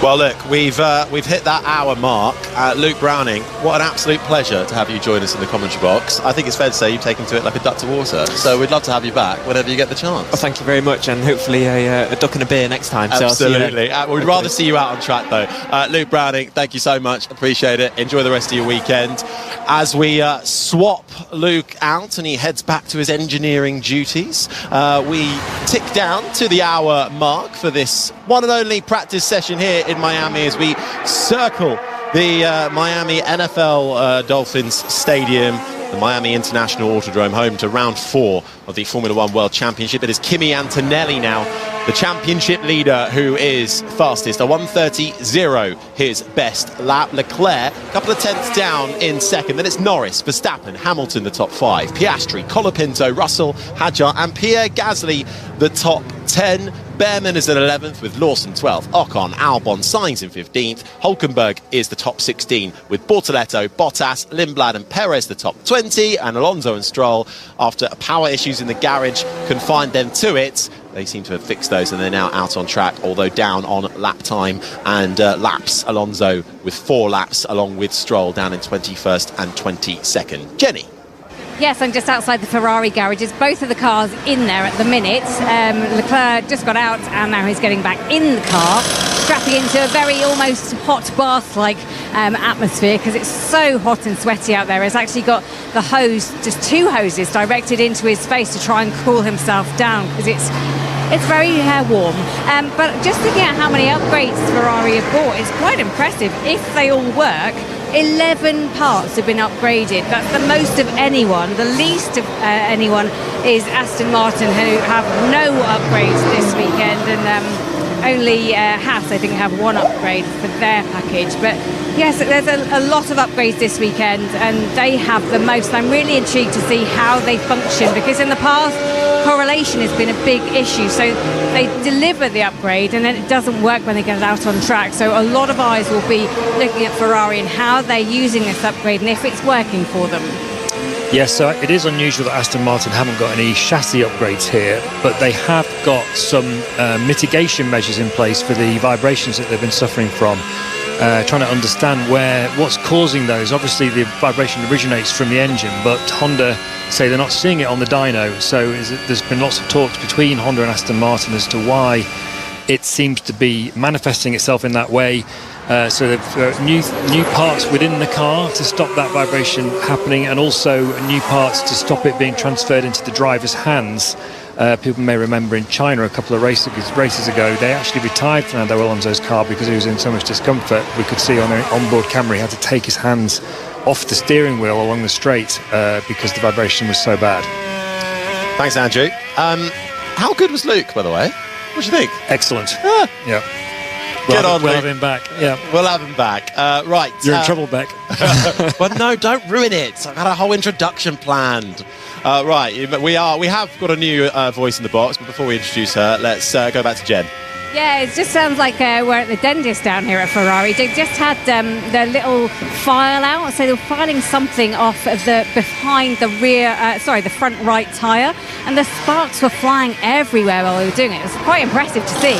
Speaker 2: Well, look, we've hit that hour mark. Luke Browning, what an absolute pleasure to have you join us in the commentary box. I think it's fair to say you've taken to it like a duck to water. So we'd love to have you back whenever you get the chance.
Speaker 3: Well, thank you very much, and hopefully a duck and a beer next time.
Speaker 2: Absolutely. So we'd rather see you out on track, though. Luke Browning, thank you so much. Appreciate it. Enjoy the rest of your weekend. As we swap Luke out and he heads back to his engineering duties, we tick down to the hour mark for this one and only practice session here in Miami as we circle the Miami NFL Dolphins Stadium. the Miami International Autodrome, home to round 4 of the Formula One World Championship. It is Kimi Antonelli now, the championship leader, who is fastest. A 1:30.0 his best lap. Leclerc a couple of tenths down in second. Then it's Norris, Verstappen, Hamilton the top 5, Piastri, Colapinto, Russell, Hadjar and Pierre Gasly the top 10. Behrman is at 11th with Lawson 12th, Ocon, Albon, Sainz in 15th. Hulkenberg is the top 16 with Bortoletto, Bottas, Lindblad and Perez the top 20, and Alonso and Stroll, after power issues in the garage confined them to it. They seem to have fixed those and they're now out on track, although down on lap time and laps. Alonso with 4 laps along with Stroll down in 21st and 22nd. Jenny.
Speaker 5: Yes, I'm just outside the Ferrari garages. Both of the cars in there at the minute. Leclerc just got out and now he's getting back in the car, strapping into a very almost hot bath-like atmosphere because it's so hot and sweaty out there. He's actually got the hose, just 2 hoses directed into his face to try and cool himself down because it's very warm. But just looking at how many upgrades Ferrari have bought, it's quite impressive. If they all work, 11 parts have been upgraded. That's the most of anyone. The least of anyone is Aston Martin, who have no upgrades this weekend, and only Haas, I think, have 1 upgrade for their package. But yes, there's a lot of upgrades this weekend, and they have the most. I'm really intrigued to see how they function, because in the past, correlation has been a big issue. So they deliver the upgrade and then it doesn't work when they get it out on track. So a lot of eyes will be looking at Ferrari and how they're using this upgrade and if it's working for them.
Speaker 4: Yes, so it is unusual that Aston Martin haven't got any chassis upgrades here, but they have got some mitigation measures in place for the vibrations that they've been suffering from. Trying to understand what's causing those. Obviously the vibration originates from the engine, but Honda say they're not seeing it on the dyno, so there's been lots of talks between Honda and Aston Martin as to why it seems to be manifesting itself in that way. So they've new parts within the car to stop that vibration happening, and also new parts to stop it being transferred into the driver's hands. People may remember in China a couple of races ago, they actually retired Fernando Alonso's car because he was in so much discomfort. We could see on an onboard camera he had to take his hands off the steering wheel along the straight because the vibration was so bad.
Speaker 2: Thanks, Andrew. How good was Luke, by the way? What do you think?
Speaker 4: Excellent.
Speaker 2: Yeah. Get on,
Speaker 4: we'll
Speaker 2: Luke.
Speaker 4: have him back. Yeah,
Speaker 2: we'll have him back. Right.
Speaker 4: You're in trouble, Beck.
Speaker 2: Well, no, don't ruin it. I've got a whole introduction planned. Right, we have got a new voice in the box, but before we introduce her, let's go back to Jen.
Speaker 5: Yeah, it just sounds like we're at the dentist down here at Ferrari. They just had their little file out, so they were filing something off of the front right tyre, and the sparks were flying everywhere while they were doing it. It was quite impressive to see,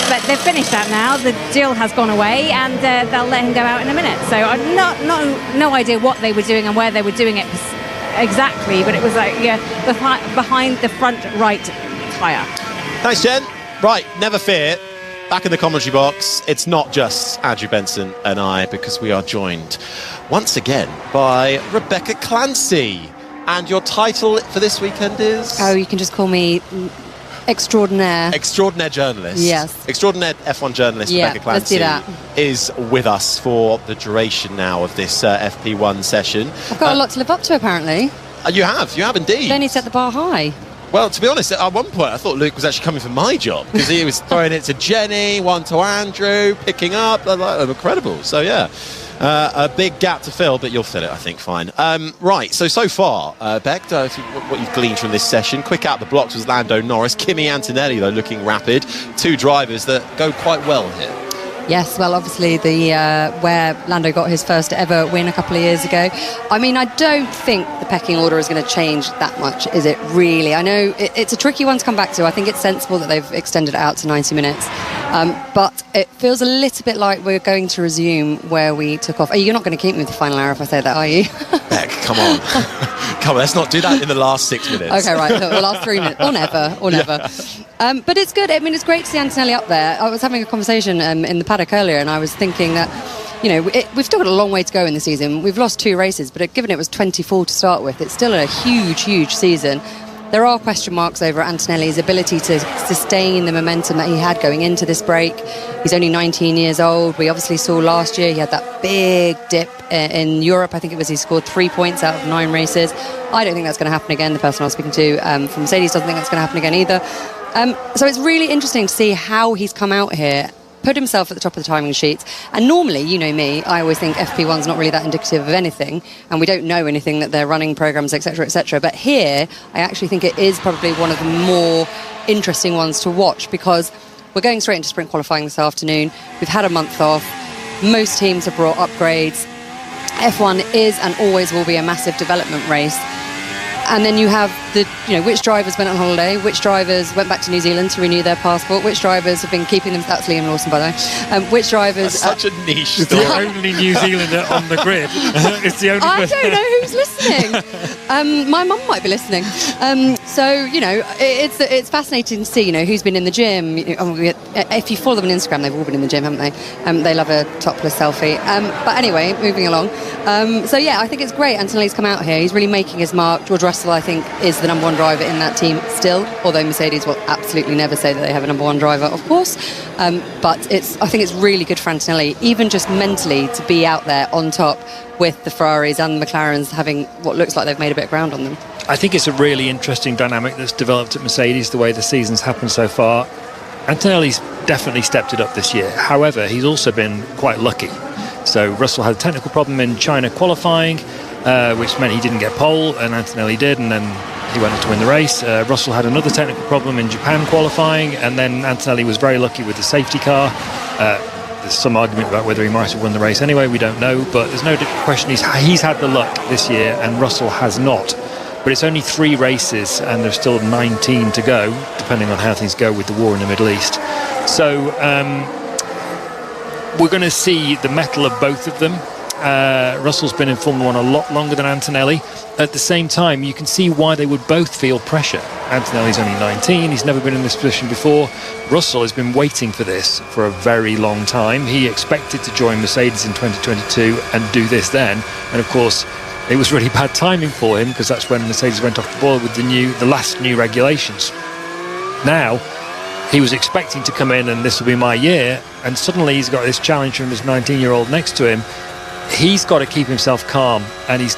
Speaker 5: but they've finished that now. The deal has gone away, and they'll let him go out in a minute. So I've no idea what they were doing and where they were doing it exactly, but it was like behind the front right tyre.
Speaker 2: Thanks, Jen. Right, never fear. Back in the commentary box, it's not just Andrew Benson and I, because we are joined once again by Rebecca Clancy. And your title for this weekend is?
Speaker 8: Oh, you can just call me Extraordinaire.
Speaker 2: Extraordinaire journalist.
Speaker 8: Yes.
Speaker 2: Extraordinaire F1 journalist Rebecca Clancy
Speaker 8: let's do that.
Speaker 2: Is with us for the duration now of this FP1 session.
Speaker 8: I've got a lot to live up to, apparently.
Speaker 2: You have indeed.
Speaker 8: Don't need to set the bar high.
Speaker 2: Well, to be honest, at one point I thought Luke was actually coming for my job because he was throwing it to Jenny, one to Andrew, picking up. Incredible. So, yeah, a big gap to fill, but you'll fill it, I think, fine. Right, so far, Beck, what you've gleaned from this session, quick out the blocks was Lando Norris. Kimi Antonelli, though, looking rapid. 2 drivers that go quite well here.
Speaker 8: Yes, well, obviously where Lando got his first ever win a couple of years ago. I mean, I don't think the pecking order is going to change that much, is it really? I know it's a tricky one to come back to. I think it's sensible that they've extended it out to 90 minutes. But it feels a little bit like we're going to resume where we took off. You're not going to keep me with the final hour if I say that, are you?
Speaker 2: Beck, come on. Come on, let's not do that in the last 6 minutes.
Speaker 8: Okay, right, the last 3 minutes. Or never. Yeah. But it's good. I mean, it's great to see Antonelli up there. I was having a conversation in the paddock earlier, and I was thinking that, we've still got a long way to go in the season. We've lost 2 races, but given it was 24 to start with, it's still a huge, huge season. there are question marks over Antonelli's ability to sustain the momentum that he had going into this break. He's only 19 years old. We obviously saw last year he had that big dip in Europe. I think it was he scored 3 points out of 9 races. I don't think that's going to happen again. The person I was speaking to from Mercedes doesn't think that's going to happen again either. So it's really interesting to see how he's come out here, put himself at the top of the timing sheets. And normally, you know me, I always think FP1's not really that indicative of anything, and we don't know anything that they're running programs, etc., etc. But here, I actually think it is probably one of the more interesting ones to watch, because we're going straight into sprint qualifying this afternoon. We've had a month off. Most teams have brought upgrades. F1 is and always will be a massive development race. And then you have which drivers went on holiday, which drivers went back to New Zealand to renew their passport, which drivers have been keeping them. That's Liam Lawson, by the way. Which drivers?
Speaker 2: That's such a niche story.
Speaker 4: The only New Zealander on the grid. It's the only.
Speaker 8: I don't know who's listening. My mum might be listening. So it's fascinating to see who's been in the gym. If you follow them on Instagram, they've all been in the gym, haven't they? They love a topless selfie. But anyway, moving along. So yeah, I think it's great. Antonelli's come out here. He's really making his mark. George Russell, I think, is the number one driver in that team still, although Mercedes will absolutely never say that they have a number one driver, of course. But I think it's really good for Antonelli, even just mentally, to be out there on top with the Ferraris and the McLarens having what looks like they've made a bit of ground on them.
Speaker 4: I think it's a really interesting dynamic that's developed at Mercedes, the way the season's happened so far. Antonelli's definitely stepped it up this year. However, he's also been quite lucky. So Russell had a technical problem in China qualifying, which meant he didn't get pole, and Antonelli did, and then he went on to win the race. Russell had another technical problem in Japan qualifying, and then Antonelli was very lucky with the safety car. There's some argument about whether he might have won the race anyway, we don't know, but there's no question he's had the luck this year, and Russell has not. But it's only 3 races, and there's still 19 to go, depending on how things go with the war in the Middle East. So we're going to see the mettle of both of them. Russell's been in Formula 1 a lot longer than Antonelli. At the same time, you can see why they would both feel pressure. Antonelli's only 19, he's never been in this position before. Russell has been waiting for this for a very long time. He expected to join Mercedes in 2022 and do this then, and of course it was really bad timing for him, because that's when Mercedes went off the boil with the last new regulations. Now he was expecting to come in and this will be my year, and suddenly he's got this challenge from his 19-year-old next to him. He's got to keep himself calm, and he's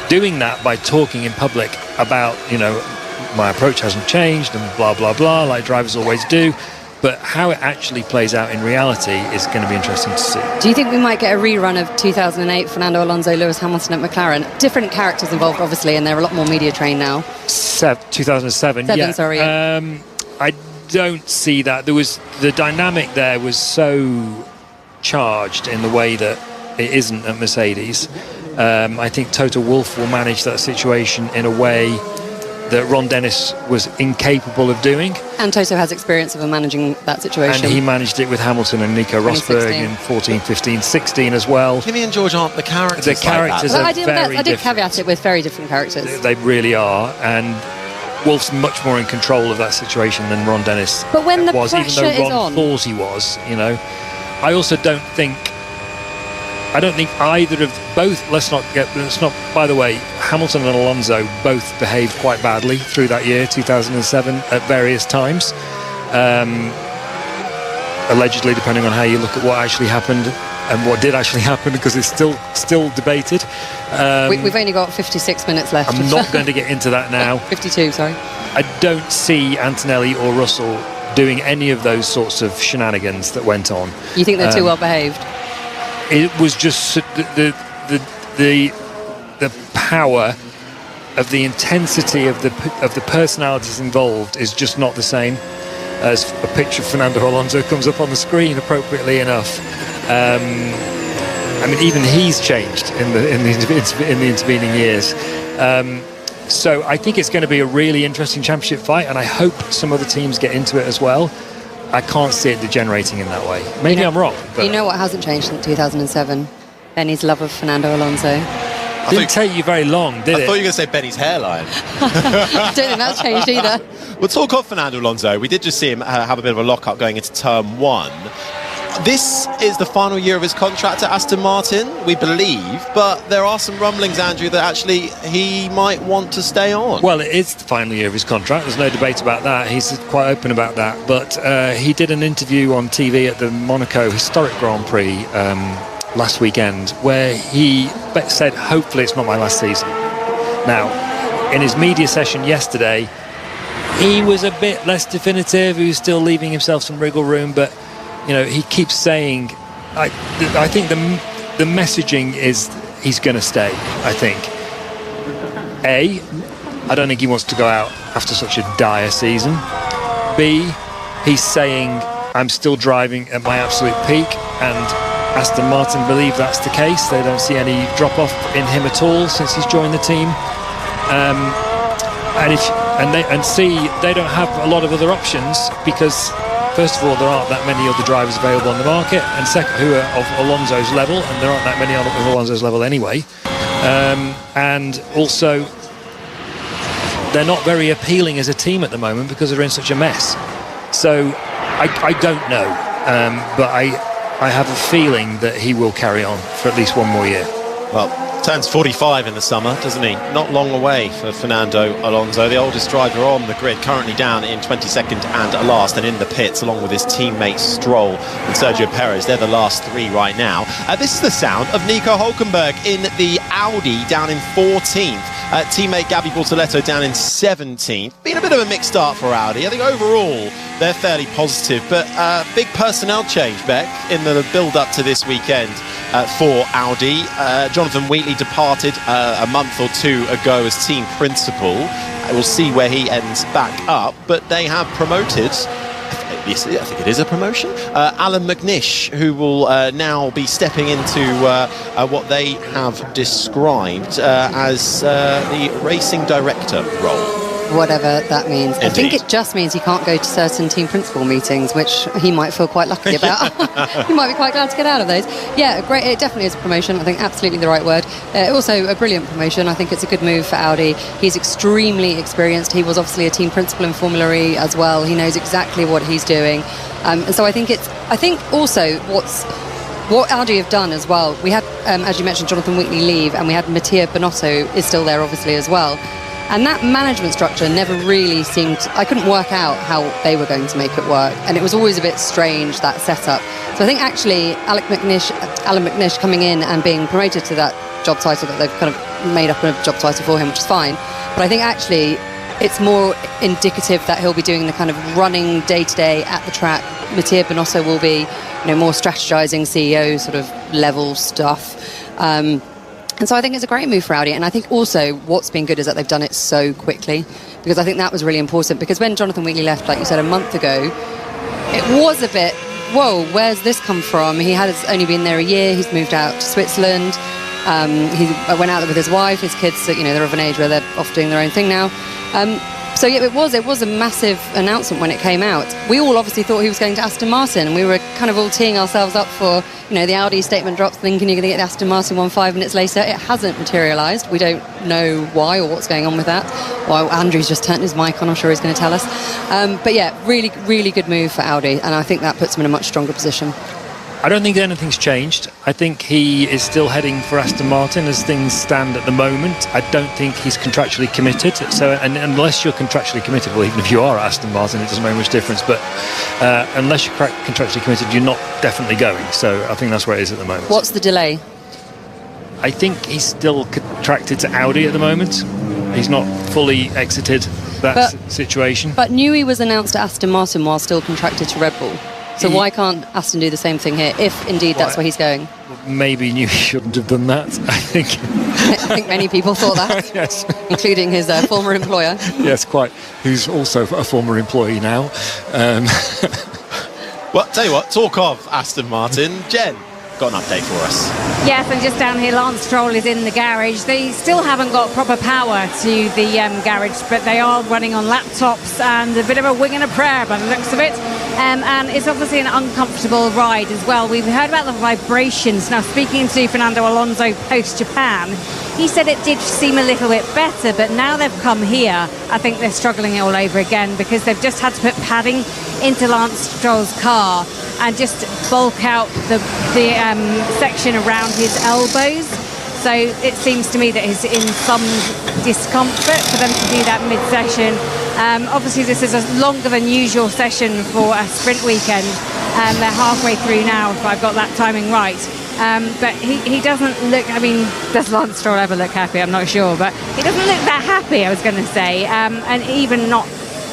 Speaker 4: doing that by talking in public about, my approach hasn't changed and blah, blah, blah, like drivers always do. But how it actually plays out in reality is going to be interesting to see.
Speaker 8: Do you think we might get a rerun of 2008, Fernando Alonso, Lewis Hamilton at McLaren? Different characters involved, obviously, and they're a lot more media trained now.
Speaker 4: 2007, yeah.
Speaker 8: Sorry.
Speaker 4: I don't see that. The dynamic there was so charged in the way that it isn't at Mercedes. I think Toto Wolff will manage that situation in a way that Ron Dennis was incapable of doing. And
Speaker 8: Toto has experience of managing that situation.
Speaker 4: And he managed it with Hamilton and Nico Rosberg in 14, 15, 16 as well.
Speaker 2: Kimi and George aren't the characters.
Speaker 4: The characters are very
Speaker 8: I did caveat it with very different characters.
Speaker 4: They really are. And Wolff's much more in control of that situation than Ron Dennis
Speaker 8: but when the
Speaker 4: was, even though Ron
Speaker 8: is
Speaker 4: thought he was, I also don't think either of both, by the way, Hamilton and Alonso both behaved quite badly through that year, 2007, at various times. Allegedly, depending on how you look at what actually happened and what did actually happen, because it's still debated.
Speaker 8: We've only got 56 minutes left.
Speaker 4: I'm not going to get into that now.
Speaker 8: 52, sorry.
Speaker 4: I don't see Antonelli or Russell doing any of those sorts of shenanigans that went on.
Speaker 8: You think they're too well behaved?
Speaker 4: It was just the power of the intensity of the personalities involved is just not the same as a picture of Fernando Alonso comes up on the screen, appropriately enough. Even he's changed in the intervening years. So I think it's going to be a really interesting championship fight, and I hope some other teams get into it as well. I can't see it degenerating in that way. Maybe I'm wrong. But
Speaker 8: you know what hasn't changed since 2007? Benny's love of Fernando Alonso.
Speaker 4: Didn't take you very long, did it?
Speaker 2: I thought you were going to say Benny's hairline.
Speaker 8: I don't think that's changed either.
Speaker 2: We'll talk of Fernando Alonso. We did just see him have a bit of a lock-up going into turn 1. This is the final year of his contract at Aston Martin, we believe, but there are some rumblings, Andrew, that actually he might want to stay on.
Speaker 4: Well, it is the final year of his contract. There's no debate about that. He's quite open about that. But he did an interview on TV at the Monaco Historic Grand Prix last weekend where he said, hopefully it's not my last season. Now, in his media session yesterday, he was a bit less definitive. He was still leaving himself some wriggle room, but you know, he keeps saying, I think the messaging is he's going to stay. I think I don't think he wants to go out after such a dire season. B, he's saying I'm still driving at my absolute peak, and Aston Martin believe that's the case. They don't see any drop off in him at all since he's joined the team. And C, they don't have a lot of other options because, first of all, there aren't that many other drivers available on the market, and second, who are of Alonso's level, and there aren't that many of Alonso's level anyway. And also, they're not very appealing as a team at the moment because they're in such a mess. So I don't know, but I have a feeling that he will carry on for at least one more year.
Speaker 2: Well, turns 45 in the summer, doesn't he? Not long away for Fernando Alonso, the oldest driver on the grid, currently down in 22nd and last, and in the pits along with his teammates Stroll and Sergio Perez. They're the last three right now. This is the sound of Nico Hülkenberg in the Audi down in 14th. Teammate Gabby Bortoletto down in 17th. Been a bit of a mixed start for Audi. I think overall they're fairly positive, but big personnel change, Beck, in the build-up to this weekend for Audi. Jonathan Wheatley departed a month or two ago as team principal. We'll see where he ends back up, but they have promoted, I think it is a promotion, Alan McNish, who will now be stepping into what they have described as the racing director role.
Speaker 8: Whatever that means.
Speaker 2: Indeed.
Speaker 8: I think it just means he can't go to certain team principal meetings, which he might feel quite lucky about. He might be quite glad to get out of those. Yeah, great. It definitely is a promotion. I think absolutely the right word. Also a brilliant promotion. I think it's a good move for Audi. He's extremely experienced. He was obviously a team principal in Formula E as well. He knows exactly what he's doing. And so I think also what Audi have done as well, we had, as you mentioned, Jonathan Wheatley leave, and we had Mattia Binotto is still there obviously as well. And that management structure never really seemed... I couldn't work out how they were going to make it work. And it was always a bit strange, that setup. So I think actually Alan McNish coming in and being promoted to that job title that they've kind of made up a job title for him, which is fine. But I think actually it's more indicative that he'll be doing the kind of running day-to-day at the track. Mattia Binotto will be, more strategizing CEO sort of level stuff. And so I think it's a great move for Audi. And I think also what's been good is that they've done it so quickly, because I think that was really important. Because when Jonathan Wheatley left, like you said, a month ago, it was a bit, whoa, where's this come from? He had only been there a year. He's moved out to Switzerland. He went out there with his wife. His kids, they're of an age where they're off doing their own thing now. So yeah, it was a massive announcement when it came out. We all obviously thought he was going to Aston Martin, and we were kind of all teeing ourselves up for, the Audi statement drops, thinking you're going to get Aston Martin 5 minutes later. It hasn't materialised. We don't know why or what's going on with that. Well, Andrew's just turned his mic on. I'm sure he's going to tell us. But yeah, really, really good move for Audi, and I think that puts him in a much stronger position.
Speaker 4: I don't think anything's changed. I think he is still heading for Aston Martin as things stand at the moment. I don't think he's contractually committed. So, and unless you're contractually committed, well, even if you are at Aston Martin, it doesn't make much difference. But unless you're contractually committed, you're not definitely going. So I think that's where it is at the moment.
Speaker 8: What's the delay?
Speaker 4: I think he's still contracted to Audi at the moment. He's not fully exited that situation.
Speaker 8: But Newey was announced at Aston Martin while still contracted to Red Bull. So why can't Aston do the same thing here, if indeed that's where he's going?
Speaker 4: Maybe Newey shouldn't have done that, I think.
Speaker 8: I think many people thought that,
Speaker 4: yes.
Speaker 8: Including his former employer.
Speaker 4: Yes, quite. Who's also a former employee now.
Speaker 2: Well, tell you what, talk of Aston Martin, Jen, got an update for us.
Speaker 5: Yes, and just down here, Lance Stroll is in the garage. They still haven't got proper power to the garage, but they are running on laptops and a bit of a wing and a prayer by the looks of it. And it's obviously an uncomfortable ride as well. We've heard about the vibrations. Now, speaking to Fernando Alonso post-Japan, he said it did seem a little bit better, but now they've come here, I think they're struggling all over again, because they've just had to put padding into Lance Stroll's car. and just bulk out the section around his elbows. So it seems to me that he's in some discomfort for them to do that mid-session. Obviously, this is a longer than usual session for a sprint weekend. They're halfway through now, if I've got that timing right. But he doesn't look, I mean, does Lance Stroll ever look happy? I'm not sure, but he doesn't look that happy, I was going to say, and even not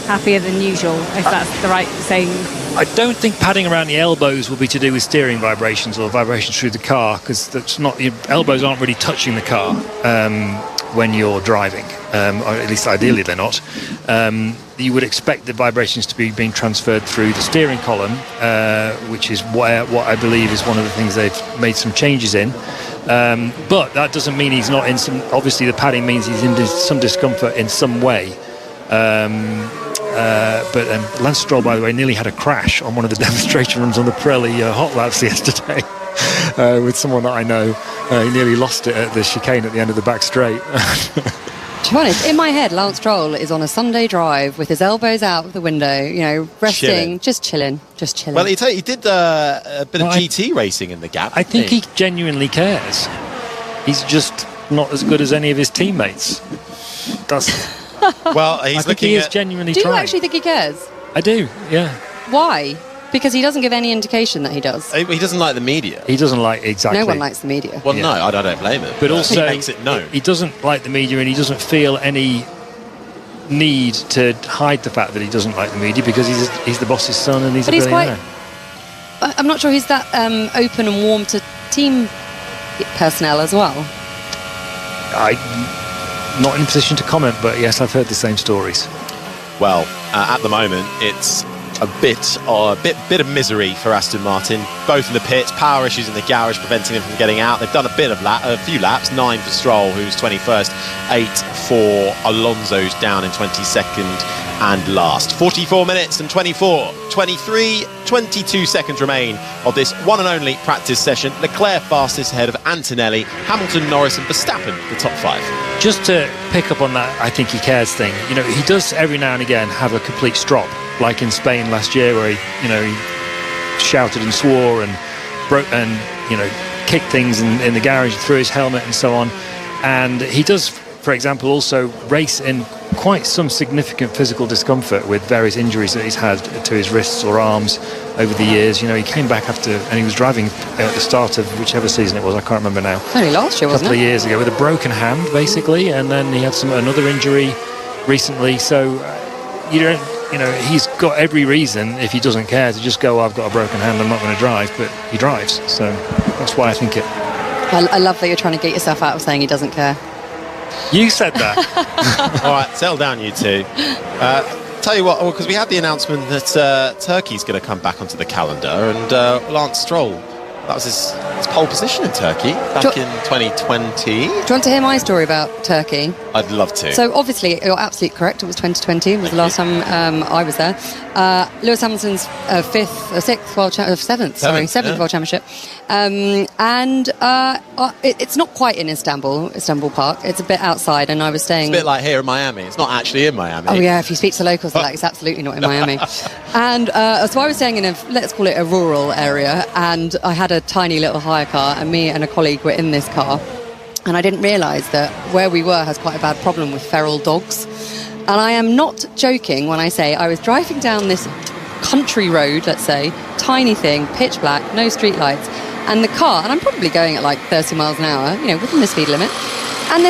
Speaker 5: happier than usual, if that's the right saying.
Speaker 4: I don't think padding around the elbows will be to do with steering vibrations or vibrations through the car, because that's not, your elbows aren't really touching the car when you're driving, or at least ideally they're not. You would expect the vibrations to be being transferred through the steering column, which is what I believe is one of the things they've made some changes in. But that doesn't mean he's not in some. Obviously, the padding means he's in some discomfort in some way. But Lance Stroll, by the way, nearly had a crash on one of the demonstration runs on the Pirelli hot laps yesterday with someone that I know. He nearly lost it at the chicane at the end of the back straight.
Speaker 8: To be honest, in my head, Lance Stroll is on a Sunday drive with his elbows out of the window, you know, resting, just chilling.
Speaker 2: Well, he did a bit of GT racing in the gap.
Speaker 4: I think he genuinely cares. He's just not as good as any of his teammates.
Speaker 2: Well, he's looking.
Speaker 4: He is genuinely
Speaker 8: trying. Do you
Speaker 4: trying.
Speaker 8: actually think he cares?
Speaker 4: I do. Yeah.
Speaker 8: Why? Because he doesn't give any indication that he does.
Speaker 2: He doesn't like the media.
Speaker 4: He doesn't like exactly.
Speaker 8: No one likes the media.
Speaker 2: Well, no, I don't blame him.
Speaker 4: But also,
Speaker 2: he makes it known.
Speaker 4: He doesn't like the media, and he doesn't feel any need to hide the fact that he doesn't like the media, because he's the boss's son and he's a billionaire.
Speaker 8: I'm not sure he's that open and warm to team personnel as well.
Speaker 4: I'm not in a position to comment, but yes, I've heard the same stories.
Speaker 2: Well, at the moment, it's a bit of misery for Aston Martin. Both in the pits, power issues in the garage preventing them from getting out. They've done a few laps. 9 for Stroll, who's 21st. 8 for Alonso's down in 22nd and last. 44 minutes and 22 seconds remain of this one and only practice session. Leclerc fastest ahead of Antonelli, Hamilton, Norris and Verstappen, the top 5.
Speaker 4: Just to pick up on that, I think he cares thing. You know, he does every now and again have a complete strop, like in Spain last year, where he shouted and swore and broke and kicked things in the garage, threw his helmet and so on. And he does, for example, also race in quite some significant physical discomfort with various injuries that he's had to his wrists or arms over the years. You know, he came back after, and he was driving at the start of whichever season it was, I can't remember now.
Speaker 8: Only last year, wasn't it?
Speaker 4: A couple of years ago, with a broken hand, basically, and then he had another injury recently. So, he's got every reason, if he doesn't care, to just go, I've got a broken hand, I'm not going to drive, but he drives. So that's why I think it.
Speaker 8: I love that you're trying to get yourself out of saying he doesn't care.
Speaker 4: You said that.
Speaker 2: All right, settle down, you two. Tell you what, because we had the announcement that Turkey's going to come back onto the calendar, and Lance Stroll, that was his pole position in Turkey back in 2020. Do you
Speaker 8: want to hear my story about Turkey?
Speaker 2: I'd love to.
Speaker 8: So obviously, you're absolutely correct. It was 2020. It was the last time I was there. Lewis Hamilton's seventh World Championship. It's not quite in Istanbul Park. It's a bit outside, and I was staying...
Speaker 2: It's a bit like here in Miami. It's not actually in Miami.
Speaker 8: Oh yeah, if you speak to locals, they're like, it's absolutely not in Miami. And so I was staying in let's call it a rural area, and I had a tiny little hire car, and me and a colleague were in this car, and I didn't realise that where we were has quite a bad problem with feral dogs. And I am not joking when I say I was driving down this country road, let's say, tiny thing, pitch black, no street lights, and the car, and I'm probably going at like 30 miles an hour, within the speed limit, and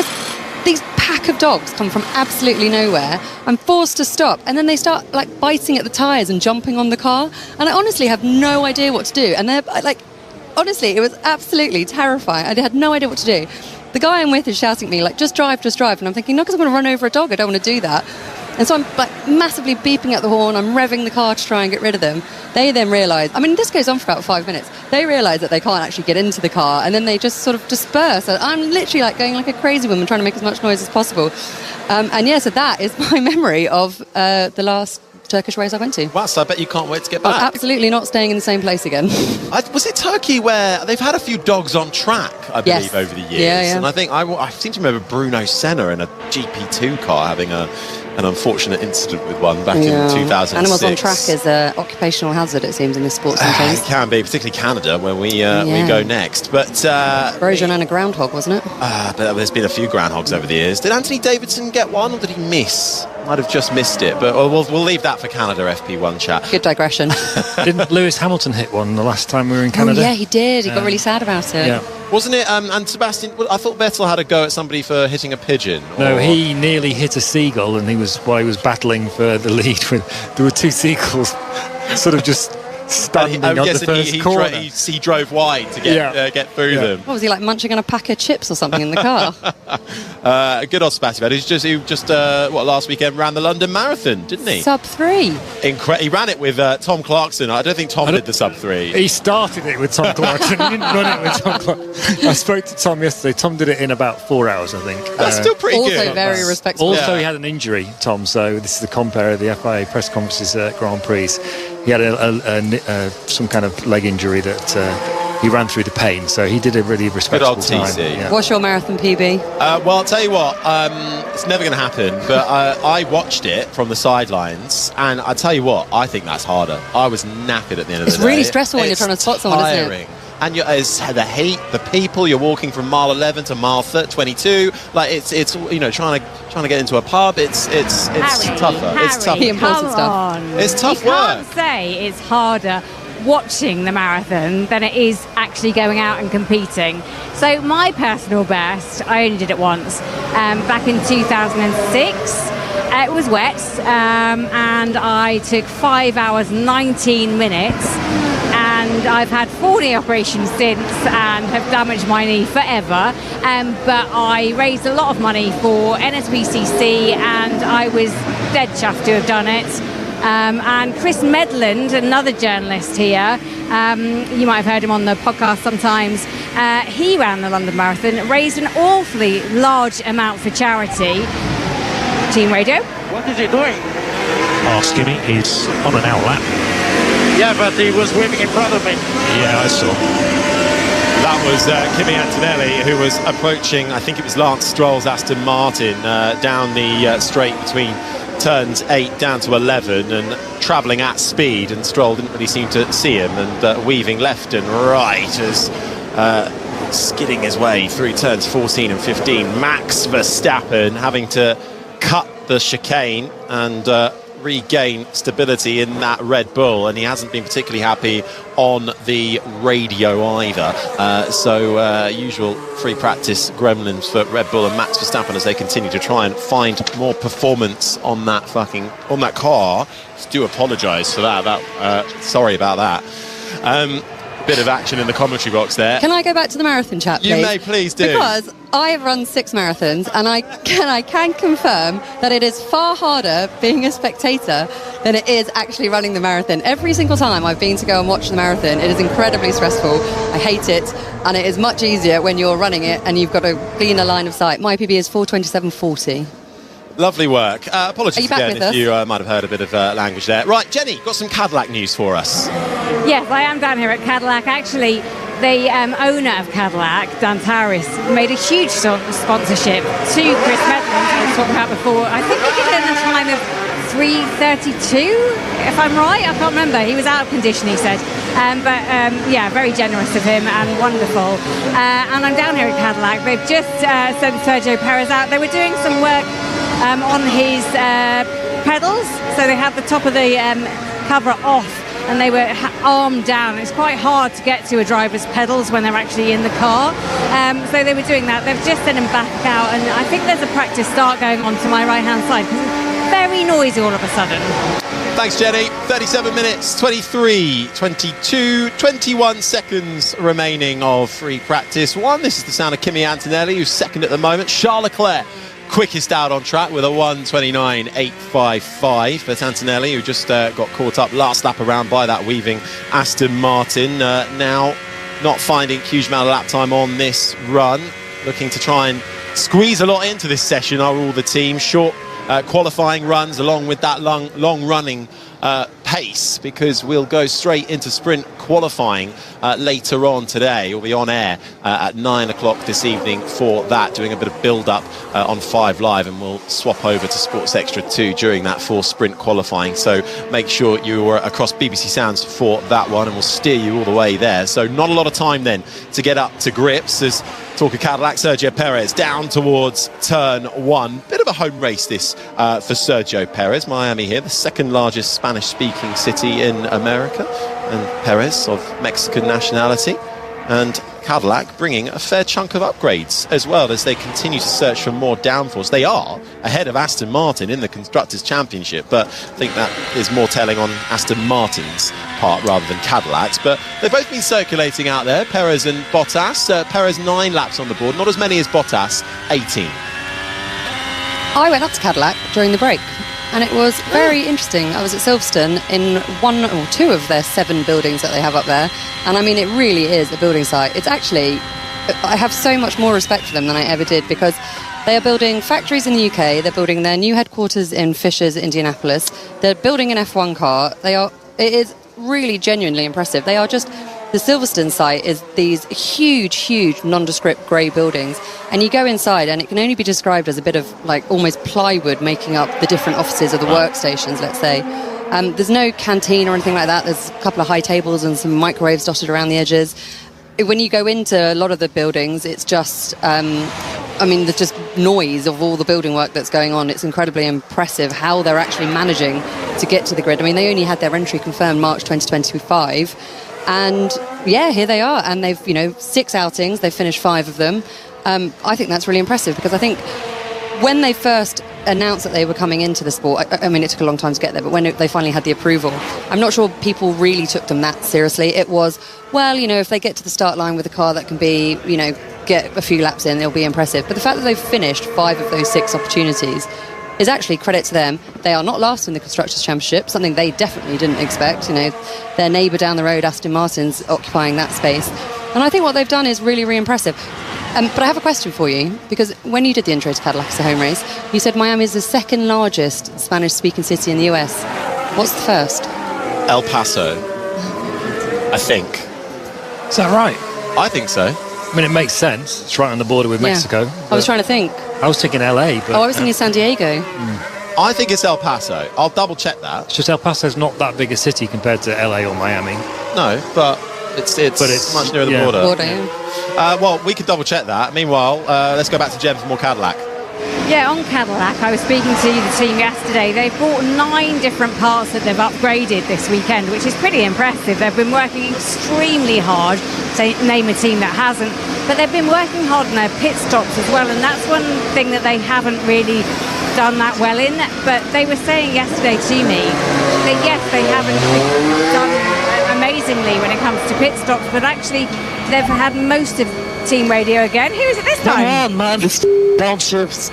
Speaker 8: these pack of dogs come from absolutely nowhere. I'm forced to stop, and then they start like biting at the tyres and jumping on the car, and I honestly have no idea what to do. And they're like, honestly, it was absolutely terrifying. I had no idea what to do. The guy I'm with is shouting at me like, just drive, and I'm thinking, no, because I'm going to run over a dog, I don't want to do that. And so I'm like massively beeping at the horn, I'm revving the car to try and get rid of them. They then realise, this goes on for about 5 minutes, they realise that they can't actually get into the car, and then they just sort of disperse. I'm literally like going like a crazy woman trying to make as much noise as possible. So that is my memory of the last Turkish race I went to.
Speaker 2: Wow, so I bet you can't wait to get
Speaker 8: I'm
Speaker 2: back.
Speaker 8: absolutely not staying in the same place again.
Speaker 2: Was it Turkey where they've had a few dogs on track, I believe,
Speaker 8: Yes.
Speaker 2: over the years?
Speaker 8: Yeah.
Speaker 2: And I think I seem to remember Bruno Senna in a GP2 car having an unfortunate incident with one back in 2006.
Speaker 8: Animals on track is an occupational hazard, it seems, in this sport sometimes.
Speaker 2: It can be, particularly Canada, where we go next. But
Speaker 8: Erosion and a groundhog, wasn't it?
Speaker 2: but there's been a few groundhogs over the years. Did Anthony Davidson get one, or did he miss? Might have just missed it, but we'll leave that for Canada FP1 chat.
Speaker 8: Good digression.
Speaker 4: Didn't Lewis Hamilton hit one the last time we were in Canada?
Speaker 8: Oh, yeah, he did. He got really sad about it.
Speaker 4: Yeah.
Speaker 2: Wasn't it? And Sebastian, I thought Vettel had a go at somebody for hitting a pigeon.
Speaker 4: No,
Speaker 2: or-
Speaker 4: he nearly hit a seagull, and while he was battling for the lead, there were two seagulls sort of just standing on the first corner.
Speaker 2: He drove wide to get through them.
Speaker 8: What was he like, munching on a pack of chips or something in the car?
Speaker 2: Good old Sebastian Vettel, who just last weekend ran the London Marathon, didn't he?
Speaker 8: Sub 3.
Speaker 2: He ran it with Tom Clarkson. I don't think Tom did the sub 3.
Speaker 4: He started it with Tom Clarkson. He didn't run it with Tom Clarkson. I spoke to Tom yesterday. Tom did it in about 4 hours, I think.
Speaker 2: That's still pretty
Speaker 8: Also
Speaker 2: good.
Speaker 8: very respectable.
Speaker 4: Also, he had an injury, Tom, so this is the compare of the FIA press conferences at Grand Prix. He had some kind of leg injury that he ran through the pain, so he did a really respectable
Speaker 2: old
Speaker 4: time.
Speaker 2: TC.
Speaker 4: Yeah.
Speaker 8: What's your marathon PB?
Speaker 2: Well, I'll tell you what, it's never going to happen, but I watched it from the sidelines, and I tell you what, I think that's harder. I was knackered at the end of the day.
Speaker 8: It's really stressful when you're trying to spot someone, isn't it?
Speaker 2: And it's the heat, the people. You're walking from mile 11 to mile 22. Like it's trying to get into a pub. It's tougher. It's tougher.
Speaker 8: The important stuff.
Speaker 5: On.
Speaker 2: It's tough
Speaker 5: you
Speaker 2: work.
Speaker 5: Can't say it's harder watching the marathon than it is actually going out and competing. So my personal best, I only did it once, back in 2006. It was wet, and I took 5 hours 19 minutes. And I've had 4 knee operations since and have damaged my knee forever. But I raised a lot of money for NSPCC, and I was dead chuffed to have done it. And Chris Medland, another journalist here, you might have heard him on the podcast sometimes, he ran the London Marathon, raised an awfully large amount for charity. Team Radio.
Speaker 9: What is he doing?
Speaker 7: Asking me, he's on an outlap.
Speaker 9: Yeah, but he was swimming in front of me.
Speaker 7: Yeah, I saw.
Speaker 2: That was Kimi Antonelli, who was approaching, I think it was Lance Stroll's Aston Martin, down the straight between turns 8 down to 11, and travelling at speed, and Stroll didn't really seem to see him, and weaving left and right as skidding his way through turns 14 and 15. Max Verstappen having to cut the chicane and regain stability in that Red Bull, and he hasn't been particularly happy on the radio either. Usual free practice gremlins for Red Bull and Max Verstappen as they continue to try and find more performance on that car. Do apologise for that. Sorry about that. Bit of action in the commentary box there.
Speaker 8: Can I go back to the marathon chat, please?
Speaker 2: You may, please do.
Speaker 8: Because I have run 6 marathons, and I can confirm that it is far harder being a spectator than it is actually running the marathon. Every single time I've been to go and watch the marathon, it is incredibly stressful. I hate it, and it is much easier when you're running it and you've got a cleaner line of sight. My PB is 4:27:40.
Speaker 2: Lovely work. Apologies again if
Speaker 8: us?
Speaker 2: you might have heard a bit of language there. Right, Jenny, got some Cadillac news for us.
Speaker 5: Yes, I am down here at Cadillac. Actually, the owner of Cadillac, Dan Taris, made a huge sponsorship to Chris Medland, I was talking about before. I think he did it in a time of 3:32, if I'm right. I can't remember. He was out of condition, he said. Very generous of him and wonderful. And I'm down here at Cadillac. They've just sent Sergio Perez out. They were doing some work on his pedals, so they had the top of the cover off, and they were armed down. It's quite hard to get to a driver's pedals when they're actually in the car, so they were doing that. They've just sent him back out, and I think there's a practice start going on to my right hand side. Very noisy all of a sudden.
Speaker 2: Thanks, Jenny. 37 minutes, 23, 22, 21 seconds remaining of free practice 1. This is the sound of Kimi Antonelli, who's second at the moment. Charles Leclerc, quickest out on track with a 1:29.855. But Antonelli, who just got caught up last lap around by that weaving Aston Martin, now not finding huge amount of lap time on this run, looking to try and squeeze a lot into this session are all the teams. Short qualifying runs along with that long running pace, because we'll go straight into sprint qualifying later on today. We'll be on air at 9 o'clock this evening for that, doing a bit of build-up on 5 Live, and we'll swap over to Sports Extra 2 during that for sprint qualifying. So make sure you are across BBC Sounds for that one, and we'll steer you all the way there. So not a lot of time then to get up to grips as talk of Cadillac, Sergio Perez down towards turn 1. Bit of a home race this for Sergio Perez. Miami here, the second largest Spanish-speaking city in America, and Perez of Mexican nationality, and Cadillac bringing a fair chunk of upgrades as well as they continue to search for more downforce. They are ahead of Aston Martin in the Constructors' Championship, but I think that is more telling on Aston Martin's part rather than Cadillac's. But they've both been circulating out there, Perez and Bottas. Perez 9 laps on the board, not as many as Bottas, 18.
Speaker 8: I went up to Cadillac during the break, and it was very interesting. I was at Silverstone in 1 or 2 of their 7 buildings that they have up there, and I mean, it really is a building site. It's actually, I have so much more respect for them than I ever did, because they are building factories in the UK, they're building their new headquarters in Fishers, Indianapolis, they're building an F1 car. It is really genuinely impressive. They are just, the Silverstone site is these huge nondescript grey buildings, and you go inside and it can only be described as a bit of like almost plywood making up the different offices or the workstations, let's say. There's no canteen or anything like that. There's a couple of high tables and some microwaves dotted around the edges. When you go into a lot of the buildings, it's just there's just noise of all the building work that's going on. It's incredibly impressive how they're actually managing to get to the grid. I mean, they only had their entry confirmed March 2025, and yeah, here they are, and they've 6 outings, they've finished 5 of them. I think that's really impressive, because I think when they first announced that they were coming into the sport, I mean, it took a long time to get there, but when they finally had the approval, I'm not sure people really took them that seriously. It was, well, if they get to the start line with a car that can be, get a few laps in, it'll be impressive. But the fact that they've finished 5 of those 6 opportunities is actually credit to them. They are not last in the Constructors' Championship, something they definitely didn't expect. Their neighbour down the road, Aston Martin's occupying that space. And I think what they've done is really, really impressive. But I have a question for you, because when you did the intro to Cadillac as a home race, you said Miami is the second largest Spanish-speaking city in the US. What's the first?
Speaker 2: El Paso, I think.
Speaker 4: Is that right?
Speaker 2: I think so.
Speaker 4: I mean, it makes sense. It's right on the border with Mexico.
Speaker 8: I was trying to think.
Speaker 4: I was thinking LA, but...
Speaker 8: I was thinking San Diego.
Speaker 2: I think it's El Paso. I'll double check that.
Speaker 4: It's just El Paso's not that big a city compared to LA or Miami.
Speaker 2: No, but it's much nearer the border. Well, we could double check that. Meanwhile, let's go back to Jem for more Cadillac.
Speaker 5: Yeah, on Cadillac, I was speaking to the team yesterday. They've bought 9 different parts that they've upgraded this weekend, which is pretty impressive. They've been working extremely hard, to name a team that hasn't, but they've been working hard on their pit stops as well, and that's one thing that they haven't really done that well in. But they were saying yesterday to me that yes, they haven't done amazingly when it comes to pit stops, but actually they've had most of team radio again. Who is it this time?
Speaker 9: Come on, man, it's downshifts.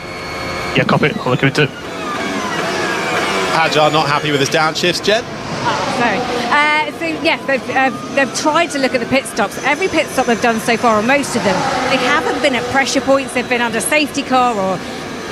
Speaker 9: Yeah, copy. I'll look into it.
Speaker 2: Hajar not happy with his downshifts, Jen?
Speaker 5: Sorry. So yes, they've tried to look at the pit stops. Every pit stop they've done so far, or most of them, they haven't been at pressure points. They've been under safety car or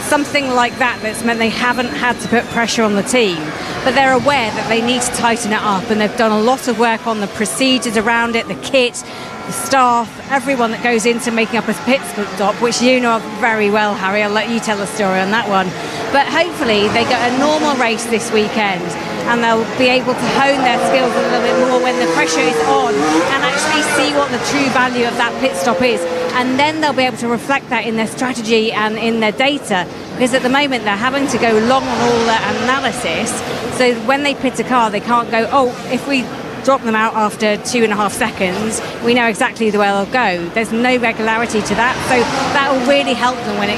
Speaker 5: something like that that's meant they haven't had to put pressure on the team. But they're aware that they need to tighten it up, and they've done a lot of work on the procedures around it, the kit, the staff, everyone that goes into making up a pit stop, which you know very well, Harry. I'll let you tell the story on that one. But hopefully they get a normal race this weekend, and they'll be able to hone their skills a little bit more when the pressure is on, and actually see what the true value of that pit stop is. And then they'll be able to reflect that in their strategy and in their data, because at the moment they're having to go long on all the analysis. So when they pit a car, they can't go, if we drop them out after 2.5 seconds, we know exactly where they'll go. There's no regularity to that, so that will really help them when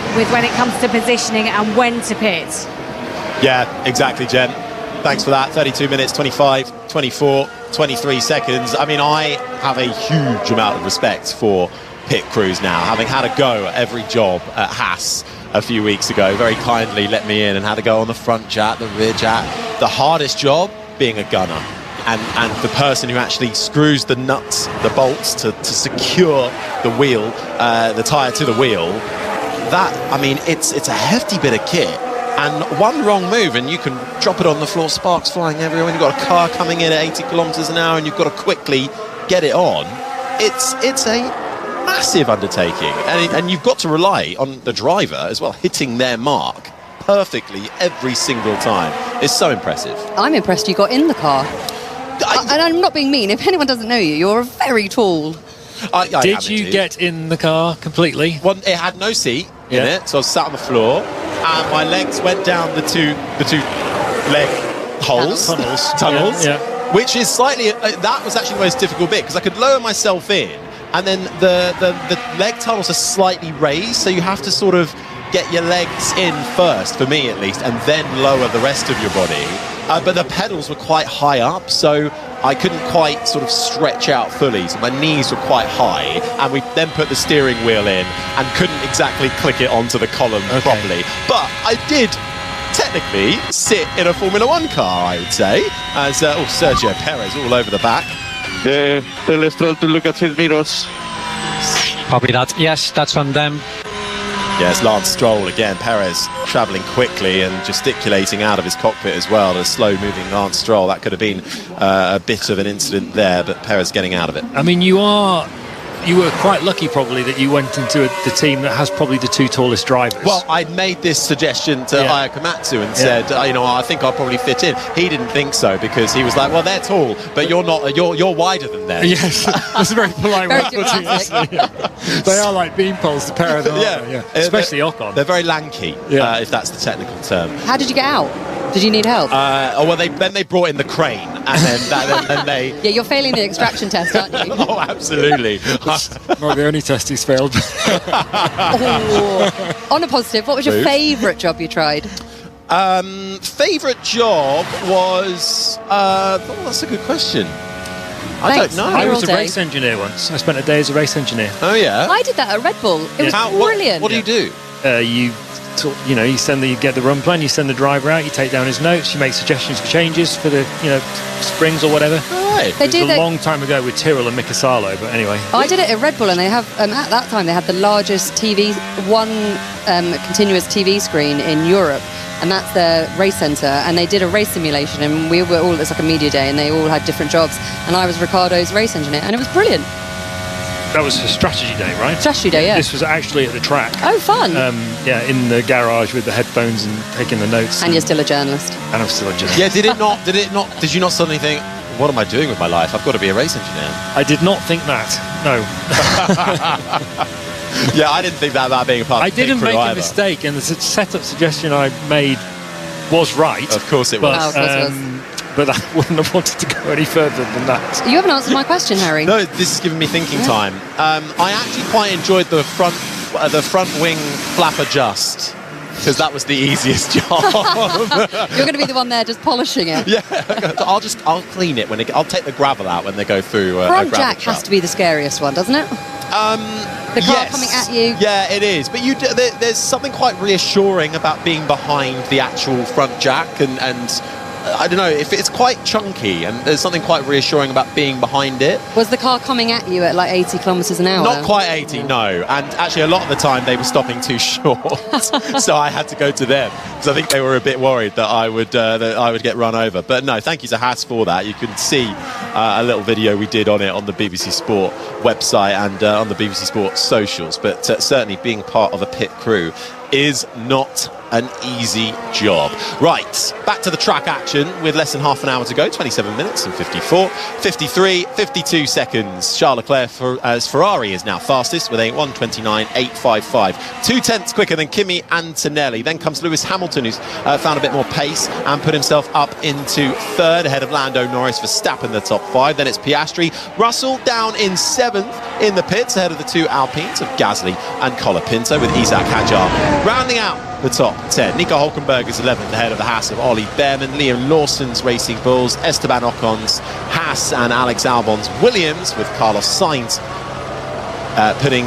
Speaker 5: it comes to positioning and when to pit.
Speaker 2: Yeah, exactly, Jen. Thanks for that. 32 minutes, 25, 24, 23 seconds. I mean, I have a huge amount of respect for pit crews now, having had a go at every job at Haas a few weeks ago. Very kindly let me in and had a go on the front jet, the rear jet. The hardest job being a gunner. And the person who actually screws the nuts, the bolts to secure the wheel, the tyre to the wheel, that, I mean, it's a hefty bit of kit. And one wrong move and you can drop it on the floor, sparks flying everywhere. When you've got a car coming in at 80 kilometres an hour and you've got to quickly get it on, it's a massive undertaking. And you've got to rely on the driver as well, hitting their mark perfectly every single time. It's so impressive.
Speaker 8: I'm impressed you got in the car. And I'm not being mean. If anyone doesn't know you, you're very tall.
Speaker 4: Did you get in the car completely?
Speaker 2: Well, it had no seat in it, so I was sat on the floor, and my legs went down the two leg holes, tunnels, which is slightly. That was actually the most difficult bit because I could lower myself in, and then the leg tunnels are slightly raised, so you have to sort of get your legs in first, for me at least, and then lower the rest of your body. But the pedals were quite high up, so I couldn't quite sort of stretch out fully. So my knees were quite high, and we then put the steering wheel in and couldn't exactly click it onto the column properly. But I did technically sit in a Formula One car, I would say, as Sergio Perez all over the back.
Speaker 6: Tell Stroll to look at his mirrors.
Speaker 9: Copy that. Yes, that's on them.
Speaker 2: Yes, Lance Stroll again. Perez travelling quickly and gesticulating out of his cockpit as well. A slow-moving Lance Stroll. That could have been a bit of an incident there, but Perez getting out of it.
Speaker 4: I mean, you were quite lucky probably that you went into the team that has probably the two tallest drivers.
Speaker 2: Well, I'd made this suggestion to Aya Komatsu and said, I think I'll probably fit in. He didn't think so because he was like, well, they're tall, but you're not. You're wider than them.
Speaker 4: Yes, that's a very polite way of putting it. They are like beanpoles to pair them, aren't they? Especially Ocon.
Speaker 2: They're very lanky, if that's the technical term.
Speaker 8: How did you get out? Did you need help?
Speaker 2: Then they brought in the crane, and then they.
Speaker 8: Yeah, you're failing the extraction test, aren't you?
Speaker 2: Oh, absolutely.
Speaker 4: Not the only test he's failed.
Speaker 8: On a positive, what was your favourite job you tried?
Speaker 2: Favourite job was. That's a good question. I don't know.
Speaker 4: I was a race engineer once. I spent a day as a race engineer.
Speaker 2: Oh yeah.
Speaker 8: I did that at Red Bull. It was brilliant.
Speaker 2: What do you do?
Speaker 4: You get the run plan, you send the driver out, you take down his notes, you make suggestions for changes for the springs or whatever.
Speaker 2: Right.
Speaker 8: They do
Speaker 4: a long time ago with Tyrrell and Mika Salo, but anyway.
Speaker 8: I did it at Red Bull, and they have at that time they had the largest continuous TV screen in Europe, and that's their race centre. And they did a race simulation, and we were all, it's like a media day, and they all had different jobs. And I was Ricardo's race engineer, and it was brilliant.
Speaker 4: That was a strategy day, right?
Speaker 8: Strategy day, yeah.
Speaker 4: This was actually at the track.
Speaker 8: Oh, fun.
Speaker 4: In the garage with the headphones and taking the notes.
Speaker 8: And you're still a journalist.
Speaker 4: And I'm still a journalist.
Speaker 2: Yeah, did you not suddenly think, what am I doing with my life? I've got to be a race engineer.
Speaker 4: I did not think that, no.
Speaker 2: Yeah, I didn't think that about being a part of the
Speaker 4: didn't make a mistake, and the setup suggestion I made was right.
Speaker 2: Of course it was.
Speaker 8: Of course it was.
Speaker 4: But I wouldn't have wanted to go any further than that.
Speaker 8: You haven't answered my question, Harry.
Speaker 2: No, this is giving me thinking time. I actually quite enjoyed the front wing flap adjust, because that was the easiest job.
Speaker 8: You're going to be the one there just polishing it.
Speaker 2: Yeah, I'll clean it I'll take the gravel out when they go through.
Speaker 8: Front jack has to be the scariest one, doesn't it? The car coming at you.
Speaker 2: Yeah, it is. But there's something quite reassuring about being behind the actual front jack, and I don't know, if it's quite chunky, and there's something quite reassuring about being behind it.
Speaker 8: Was the car coming at you at like 80 kilometres an hour?
Speaker 2: Not quite 80, no. And actually, a lot of the time they were stopping too short, so I had to go to them because I think they were a bit worried that I would get run over. But no, thank you to Haas for that. You can see a little video we did on it on the BBC Sport website and on the BBC Sport socials. But certainly being part of a pit crew is not an easy job. Right, back to the track action with less than half an hour to go, 27 minutes and 52 seconds. Charles Leclerc as Ferrari is now fastest with a 1:29.855, 0.2 quicker than Kimi Antonelli. Then comes Lewis Hamilton, who's found a bit more pace and put himself up into third ahead of Lando Norris. Verstappen the top five. Then it's Piastri, Russell down in seventh in the pits ahead of the two Alpines of Gasly and Colapinto, with Isaac Hadjar rounding out the top 10. Nico Hülkenberg is 11th ahead of the Haas of Ollie Behrman, Liam Lawson's Racing Bulls, Esteban Ocon's Haas, and Alex Albon's Williams, with Carlos Sainz putting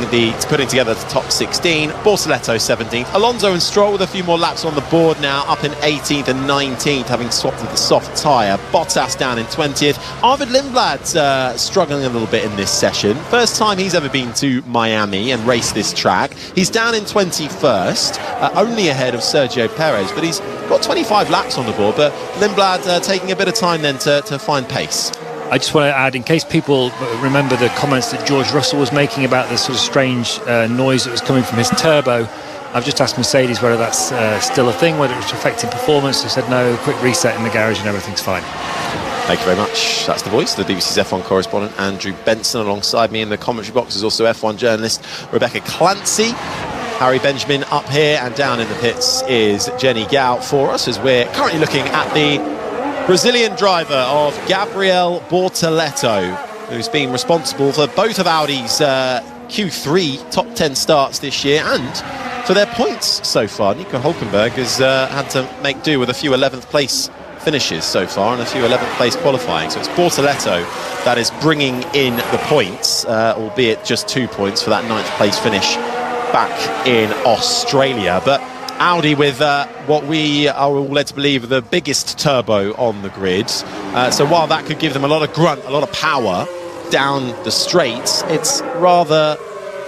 Speaker 2: together the top 16. Bortoletto 17th. Alonso and Stroll with a few more laps on the board now, up in 18th and 19th, having swapped with the soft tyre. Bottas down in 20th. Arvid Lindblad struggling a little bit in this session. First time he's ever been to Miami and raced this track. He's down in 21st, only ahead of Sergio Perez, but he's got 25 laps on the board. But Lindblad taking a bit of time then to find pace.
Speaker 4: I just want to add, in case people remember the comments that George Russell was making about this sort of strange noise that was coming from his turbo, I've just asked Mercedes whether that's still a thing, whether it's affecting performance. They said no, quick reset in the garage and everything's fine.
Speaker 2: Thank you very much. That's the voice of the BBC's F1 correspondent Andrew Benson. Alongside me in the commentary box is also F1 journalist Rebecca Clancy. Harry Benjamin up here, and down in the pits is Jenny Gow for us, as we're currently looking at the Brazilian driver of Gabriel Bortoletto, who's been responsible for both of Audi's Q3 top 10 starts this year and for their points so far. Nico Hulkenberg has had to make do with a few 11th place finishes so far and a few 11th place qualifying. So it's Bortoletto that is bringing in the points, albeit just 2 points for that 9th place finish back in Australia. But Audi with what we are all led to believe are the biggest turbo on the grid. So while that could give them a lot of grunt, a lot of power down the straights, it's rather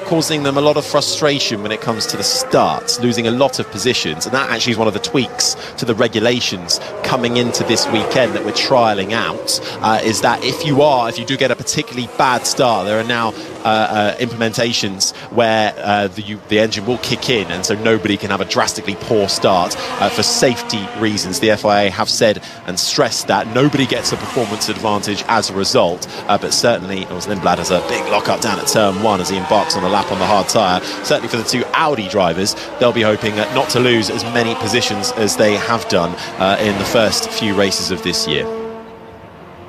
Speaker 2: causing them a lot of frustration when it comes to the starts, losing a lot of positions. And that actually is one of the tweaks to the regulations coming into this weekend that we're trialling out, is that if you do get a particularly bad start, there are now implementations where the engine will kick in, and so nobody can have a drastically poor start for safety reasons. The FIA have said and stressed that nobody gets a performance advantage as a result, but certainly Lindblad has a big lock-up down at turn 1 as he embarks on a lap on the hard tyre. Certainly for the two Audi drivers, they'll be hoping not to lose as many positions as they have done in the first few races of this year.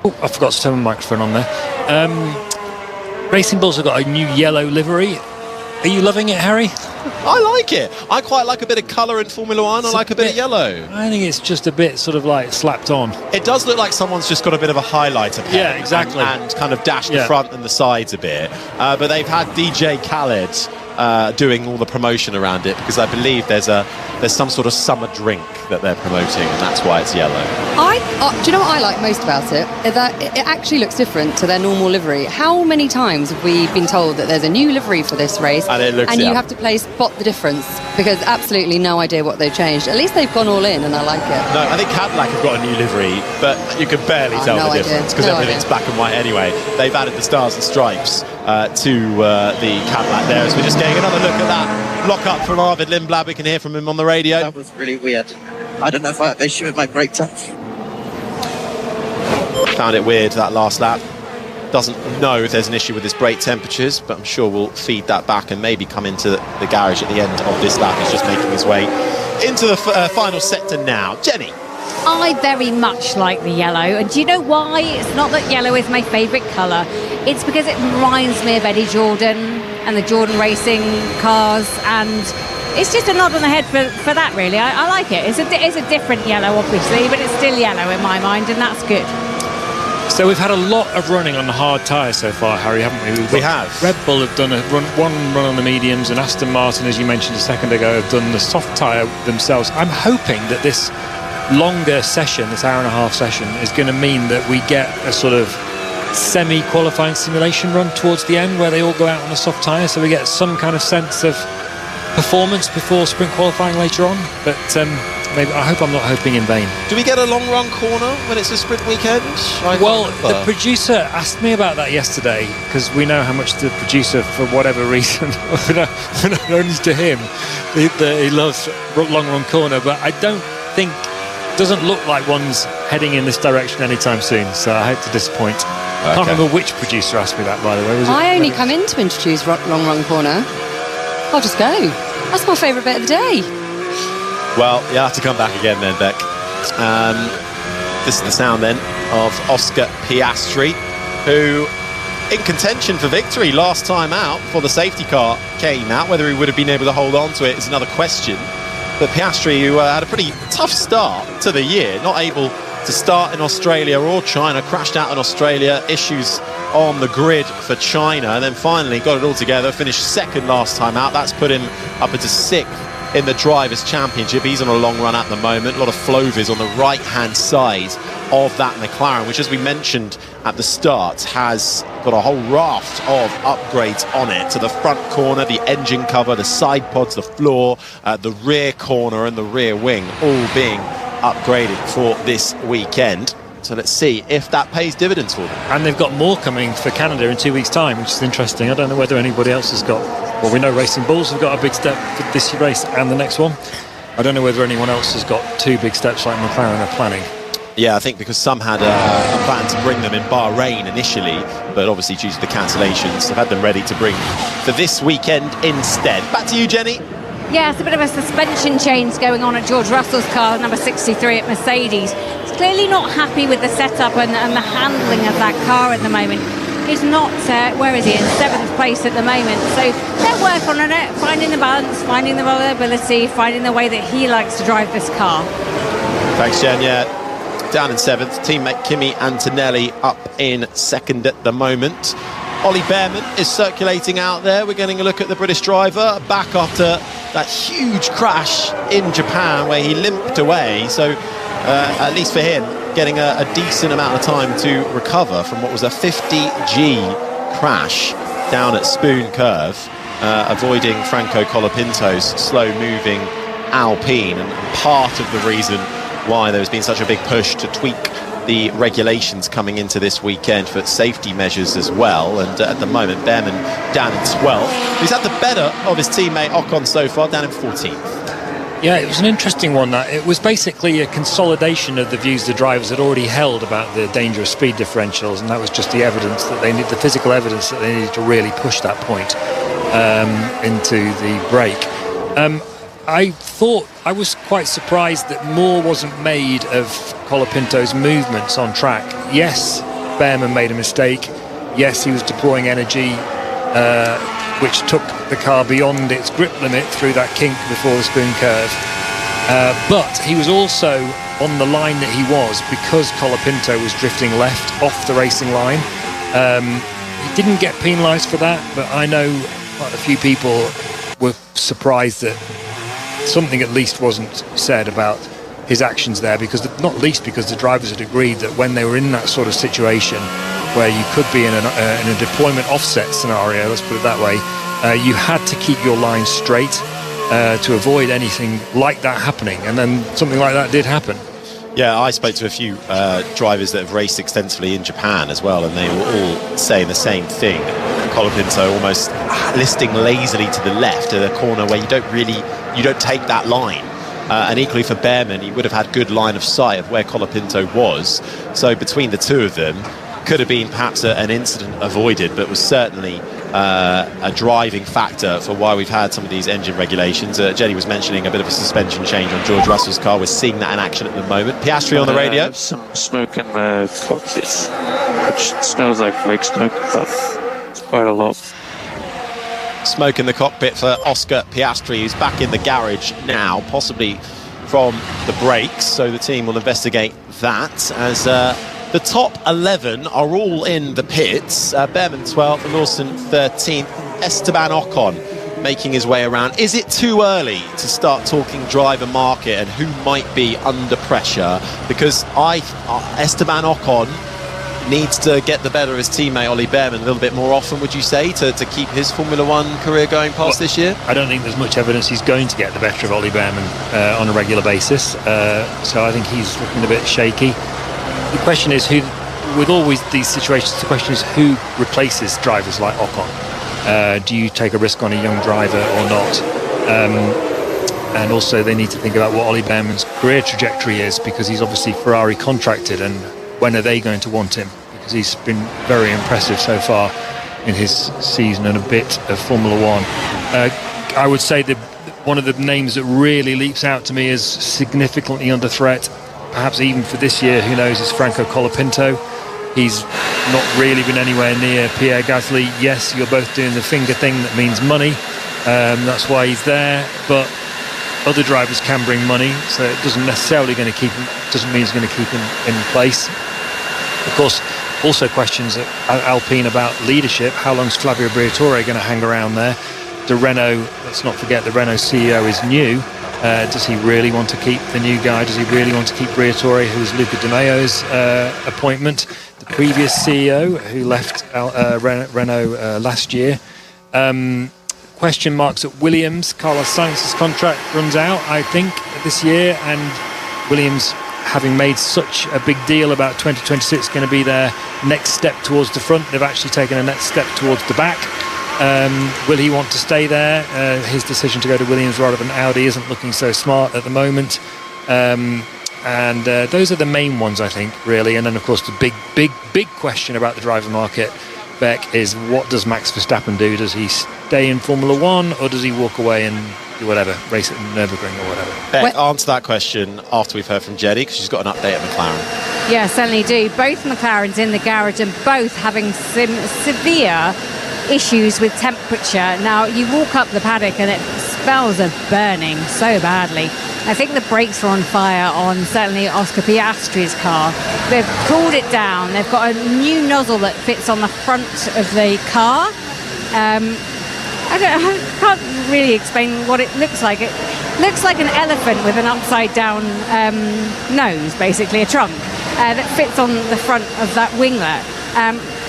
Speaker 4: Oh, I forgot to turn my microphone on there. Racing Bulls have got a new yellow livery. Are you loving it, Harry?
Speaker 2: I like it. I quite like a bit of colour in Formula 1. I like a bit of yellow.
Speaker 4: I think it's just a bit sort of like slapped on.
Speaker 2: It does look like someone's just got a bit of a highlighter pen.
Speaker 4: Yeah, exactly.
Speaker 2: And kind of dashed the front and the sides a bit. But they've had DJ Khaled doing all the promotion around it, because I believe there's some sort of summer drink that they're promoting, and that's why it's yellow.
Speaker 8: Do you know what I like most about it? That it actually looks different to their normal livery. How many times have we been told that there's a new livery for this race, and you have to spot the difference, because absolutely no idea what they've changed. At least they've gone all in, and I like it.
Speaker 2: No, I think Cadillac have got a new livery, but you can barely tell the difference, because everything's black and white anyway. They've added the stars and stripes to the Cadillac there, as we're just getting another look at that lock-up from Arvid Lindblad. We can hear from him on the radio.
Speaker 9: That was really weird. I don't know if they should have my brake touch.
Speaker 2: Found it weird, that last lap. Doesn't know if there's an issue with his brake temperatures, but I'm sure we'll feed that back and maybe come into the garage at the end of this lap. He's just making his way into the final sector now. Jenny?
Speaker 5: I very much like the yellow, and do you know why? It's not that yellow is my favourite colour. It's because it reminds me of Eddie Jordan and the Jordan racing cars, and it's just a nod on the head for that, really. I like it. It's a different yellow, obviously, but it's still yellow in my mind, and that's good.
Speaker 4: So we've had a lot of running on the hard tyres so far, Harry, haven't we?
Speaker 2: We have.
Speaker 4: Red Bull have done one run on the mediums, and Aston Martin, as you mentioned a second ago, have done the soft tyre themselves. I'm hoping that this longer session, this hour-and-a-half session, is going to mean that we get a sort of semi-qualifying simulation run towards the end, where they all go out on a soft tyre, so we get some kind of sense of performance before sprint qualifying later on. But maybe, I hope I'm not hoping in vain.
Speaker 2: Do we get a long run corner when it's a sprint weekend?
Speaker 4: Well, the producer asked me about that yesterday, because we know how much the producer, for whatever reason, known to him, he loves long run corner, but I don't think, doesn't look like one's heading in this direction anytime soon, so I hate to disappoint. I can't remember which producer asked me that, by the way.
Speaker 8: I only come in to introduce long run corner. I'll just go. That's my favourite bit of the day.
Speaker 2: Well, you have to come back again then, Beck. This is the sound then of Oscar Piastri, who in contention for victory last time out before the safety car came out. Whether he would have been able to hold on to it is another question. But Piastri, who had a pretty tough start to the year, not able to start in Australia or China, crashed out in Australia, issues on the grid for China, and then finally got it all together, finished second last time out. That's put him up into 6th in the Drivers' Championship. He's on a long run at the moment. A lot of Flovis on the right-hand side of that McLaren, which, as we mentioned at the start, has got a whole raft of upgrades on it. To the front corner, the engine cover, the side pods, the floor, the rear corner and the rear wing, all being upgraded for this weekend. So let's see if that pays dividends for them.
Speaker 4: And they've got more coming for Canada in 2 weeks' time, which is interesting. I don't know whether anybody else has got... Well, we know Racing Bulls have got a big step for this race and the next one. I don't know whether anyone else has got 2 big steps like McLaren are planning.
Speaker 2: Yeah, I think because some had a plan to bring them in Bahrain initially, but obviously due to the cancellations, they've had them ready to bring for this weekend instead. Back to you, Jenny.
Speaker 5: Yeah, it's a bit of a suspension change going on at George Russell's car, number 63 at Mercedes. He's clearly not happy with the setup and the handling of that car at the moment. He's not, where is he, in 7th place at the moment. So they're working on it, finding the balance, finding the reliability, finding the way that he likes to drive this car.
Speaker 2: Thanks, Jen. Yeah, down in 7th. Teammate Kimi Antonelli up in 2nd at the moment. Ollie Bearman is circulating out there. We're getting a look at the British driver back after that huge crash in Japan where he limped away. So at least for him, getting a decent amount of time to recover from what was a 50G crash down at Spoon Curve, avoiding Franco Colapinto's slow-moving Alpine, and part of the reason why there's been such a big push to tweak the regulations coming into this weekend for safety measures as well. And at the moment, Bearman down in 12th. He's had the better of his teammate Ocon so far, down in 14th.
Speaker 4: Yeah, it was an interesting one. That it was basically a consolidation of the views the drivers had already held about the dangerous speed differentials, and that was just the evidence that they need, the physical evidence that they needed to really push that point into the break. I was quite surprised that more wasn't made of Colapinto's movements on track. Yes, Bearman made a mistake. Yes, he was deploying energy, which took the car beyond its grip limit through that kink before the Spoon Curve. But he was also on the line that he was because Colapinto was drifting left off the racing line. He didn't get penalised for that, but I know quite a few people were surprised that something at least wasn't said about his actions there, because not least because the drivers had agreed that when they were in that sort of situation where you could be in a deployment offset scenario, let's put it that way, you had to keep your line straight to avoid anything like that happening, and then something like that did happen.
Speaker 2: Yeah, I spoke to a few drivers that have raced extensively in Japan as well, and they were all saying the same thing. Colapinto almost listing lazily to the left at a corner where you don't take that line. And equally for Bearman, he would have had good line of sight of where Colapinto was. So between the two of them, could have been perhaps an incident avoided, but was certainly a driving factor for why we've had some of these engine regulations. Jenny was mentioning a bit of a suspension change on George Russell's car. We're seeing that in action at the moment. Piastri on the radio.
Speaker 6: Some smoke in the cockpit, which smells like fake smoke, but it's quite a lot.
Speaker 2: Smoke in the cockpit for Oscar Piastri, who's back in the garage now, possibly from the brakes. So the team will investigate that as the top 11 are all in the pits. Bearman 12th, Lawson 13th, Esteban Ocon making his way around. Is it too early to start talking driver market and who might be under pressure? Because Esteban Ocon needs to get the better of his teammate Ollie Bearman a little bit more often, would you say, to keep his Formula One career going past this year?
Speaker 4: I don't think there's much evidence he's going to get the better of Ollie Bearman on a regular basis. So I think he's looking a bit shaky. The question is who, with always these situations, the question is who replaces drivers like Ocon. Do you take a risk on a young driver or not? And also they need to think about what Ollie Bearman's career trajectory is, because he's obviously Ferrari contracted, and when are they going to want him? Because he's been very impressive so far in his season and a bit of Formula One. I would say that one of the names that really leaps out to me as significantly under threat, perhaps even for this year, who knows, is Franco Colapinto. He's not really been anywhere near Pierre Gasly. Yes, you're both doing the finger thing that means money. That's why he's there. But other drivers can bring money, so it doesn't necessarily doesn't mean it's going to keep him in place. Of course, Also questions at Alpine about leadership. How long's Flavio Briatore going to hang around there? The Renault, let's not forget, the Renault CEO is new. Does he really want to keep the new guy? Does he really want to keep Briatore, who was Luca Di Meo's appointment? The previous CEO who left Renault last year. Question marks at Williams. Carlos Sainz's contract runs out, I think, this year, and Williams, having made such a big deal about 2026 going to be their next step towards the front, they've actually taken a next step towards the back. Will he want to stay there? His decision to go to Williams rather than Audi isn't looking so smart at the moment. And those are the main ones, I think, really. And then, of course, the big question about the driver market, Beck, is what does Max Verstappen do? Does he stay in Formula One, or does he walk away and do whatever, race at Nürburgring or whatever?
Speaker 2: Beck, answer that question after we've heard from Jedi, because she's got an update at McLaren.
Speaker 5: Yeah, certainly do. Both McLarens in the garage and both having some severe issues with temperature. Now, you walk up the paddock and it smells of burning so badly. I think the brakes are on fire on certainly Oscar Piastri's car. They've cooled it down. They've got a new nozzle that fits on the front of the car. I can't really explain what it looks like. It looks like an elephant with an upside down nose, basically a trunk, that fits on the front of that winglet.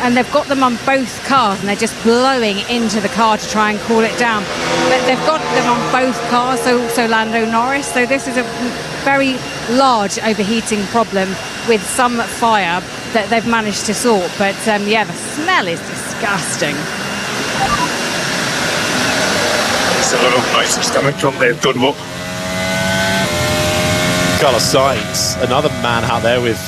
Speaker 5: And they've got them on both cars, and they're just blowing into the car to try and cool it down. But they've got them on both cars, so Lando Norris. So this is a very large overheating problem with some fire that they've managed to sort. But yeah, the smell is disgusting.
Speaker 7: It's a lot of noises coming from the turbo.
Speaker 2: Carlos Sainz, another man out there with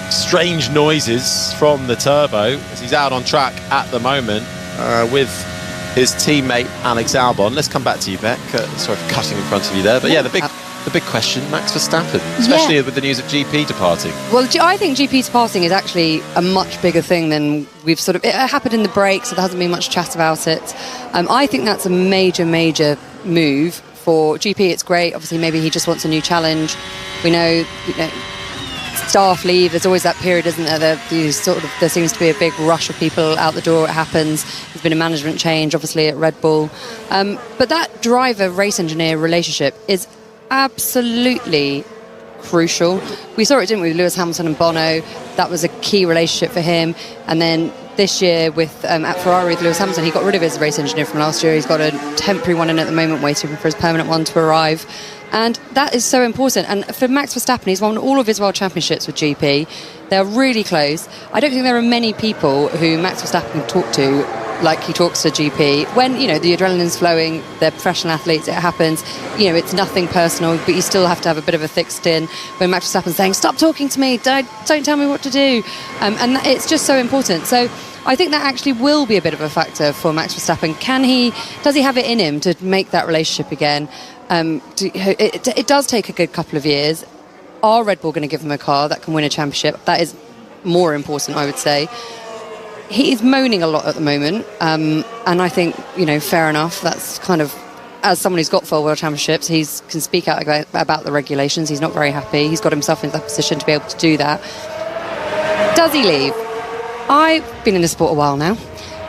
Speaker 2: strange noises from the turbo, as he's out on track at the moment with his teammate Alex Albon. Let's come back to you, Beck. Sorry for cutting in front of you there, but yeah, the big question, Max Verstappen, especially with the news of GP departing.
Speaker 8: Well, I think GP departing is actually a much bigger thing than we've sort of... It happened in the break, so there hasn't been much chat about it. I think that's a major move for GP. It's great. Obviously, maybe he just wants a new challenge. We know, staff leave. There's always that period, isn't there? There seems to be a big rush of people out the door. It happens. There's been a management change, obviously, at Red Bull. But that driver-race engineer relationship is absolutely crucial. We saw it, didn't we, with Lewis Hamilton and Bono. That was a key relationship for him. And then this year with at Ferrari with Lewis Hamilton, he got rid of his race engineer from last year. He's got a temporary one in at the moment, waiting for his permanent one to arrive. And that is so important. And for Max Verstappen, he's won all of his world championships with GP. They're really close. I don't think there are many people who Max Verstappen can talk to like he talks to GP. When, the adrenaline's flowing, they're professional athletes, it happens. It's nothing personal, but you still have to have a bit of a thick skin. When Max Verstappen's saying, stop talking to me, don't tell me what to do. And it's just so important. So I think that actually will be a bit of a factor for Max Verstappen. Does he have it in him to make that relationship again? It does take a good couple of years. Are Red Bull going to give him a car that can win a championship? That is more important, I would say. He is moaning a lot at the moment, and I think, fair enough. That's kind of, as someone who's got 4 world championships, he can speak out about the regulations. He's not very happy. He's got himself in that position to be able to do that. Does he leave? I've been in the sport a while now,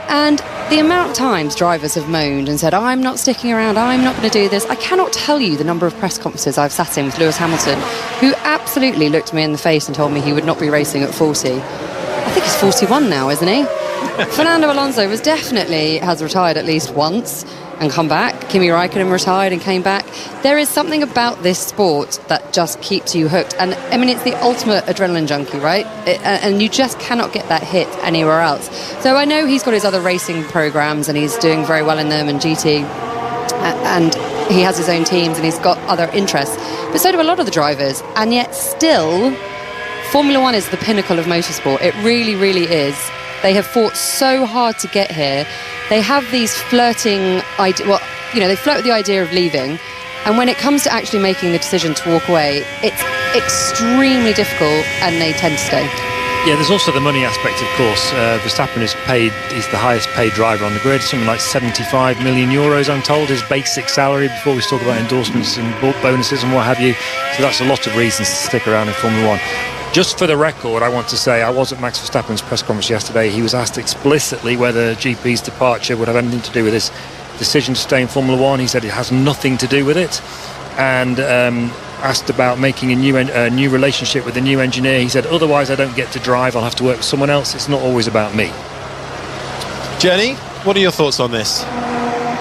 Speaker 8: and the amount of times drivers have moaned and said, I'm not sticking around, I'm not going to do this. I cannot tell you the number of press conferences I've sat in with Lewis Hamilton, who absolutely looked me in the face and told me he would not be racing at 40. I think he's 41 now, isn't he? Fernando Alonso has retired at least once and come back. Kimi Raikkonen retired and came back. There is something about this sport that just keeps you hooked. And I mean, it's the ultimate adrenaline junkie, right? And you just cannot get that hit anywhere else. So I know he's got his other racing programs and he's doing very well in them, and GT, and he has his own teams and he's got other interests. But so do a lot of the drivers. And yet still, Formula One is the pinnacle of motorsport. It really, really is. They have fought so hard to get here. They have these flirting ideas. They flirt with the idea of leaving. And when it comes to actually making the decision to walk away, it's extremely difficult, and they tend to stay.
Speaker 4: Yeah, there's also the money aspect, of course. Verstappen is paid, he's the highest paid driver on the grid, something like 75 million euros, I'm told, his basic salary, before we talk about endorsements and bonuses and what have you. So that's a lot of reasons to stick around in Formula One. Just for the record, I want to say I was at Max Verstappen's press conference yesterday. He was asked explicitly whether GP's departure would have anything to do with his decision to stay in Formula One. He said it has nothing to do with it. And asked about making a new relationship with a new engineer, he said, otherwise I don't get to drive, I'll have to work with someone else, it's not always about me.
Speaker 2: Jenny, what are your thoughts on this?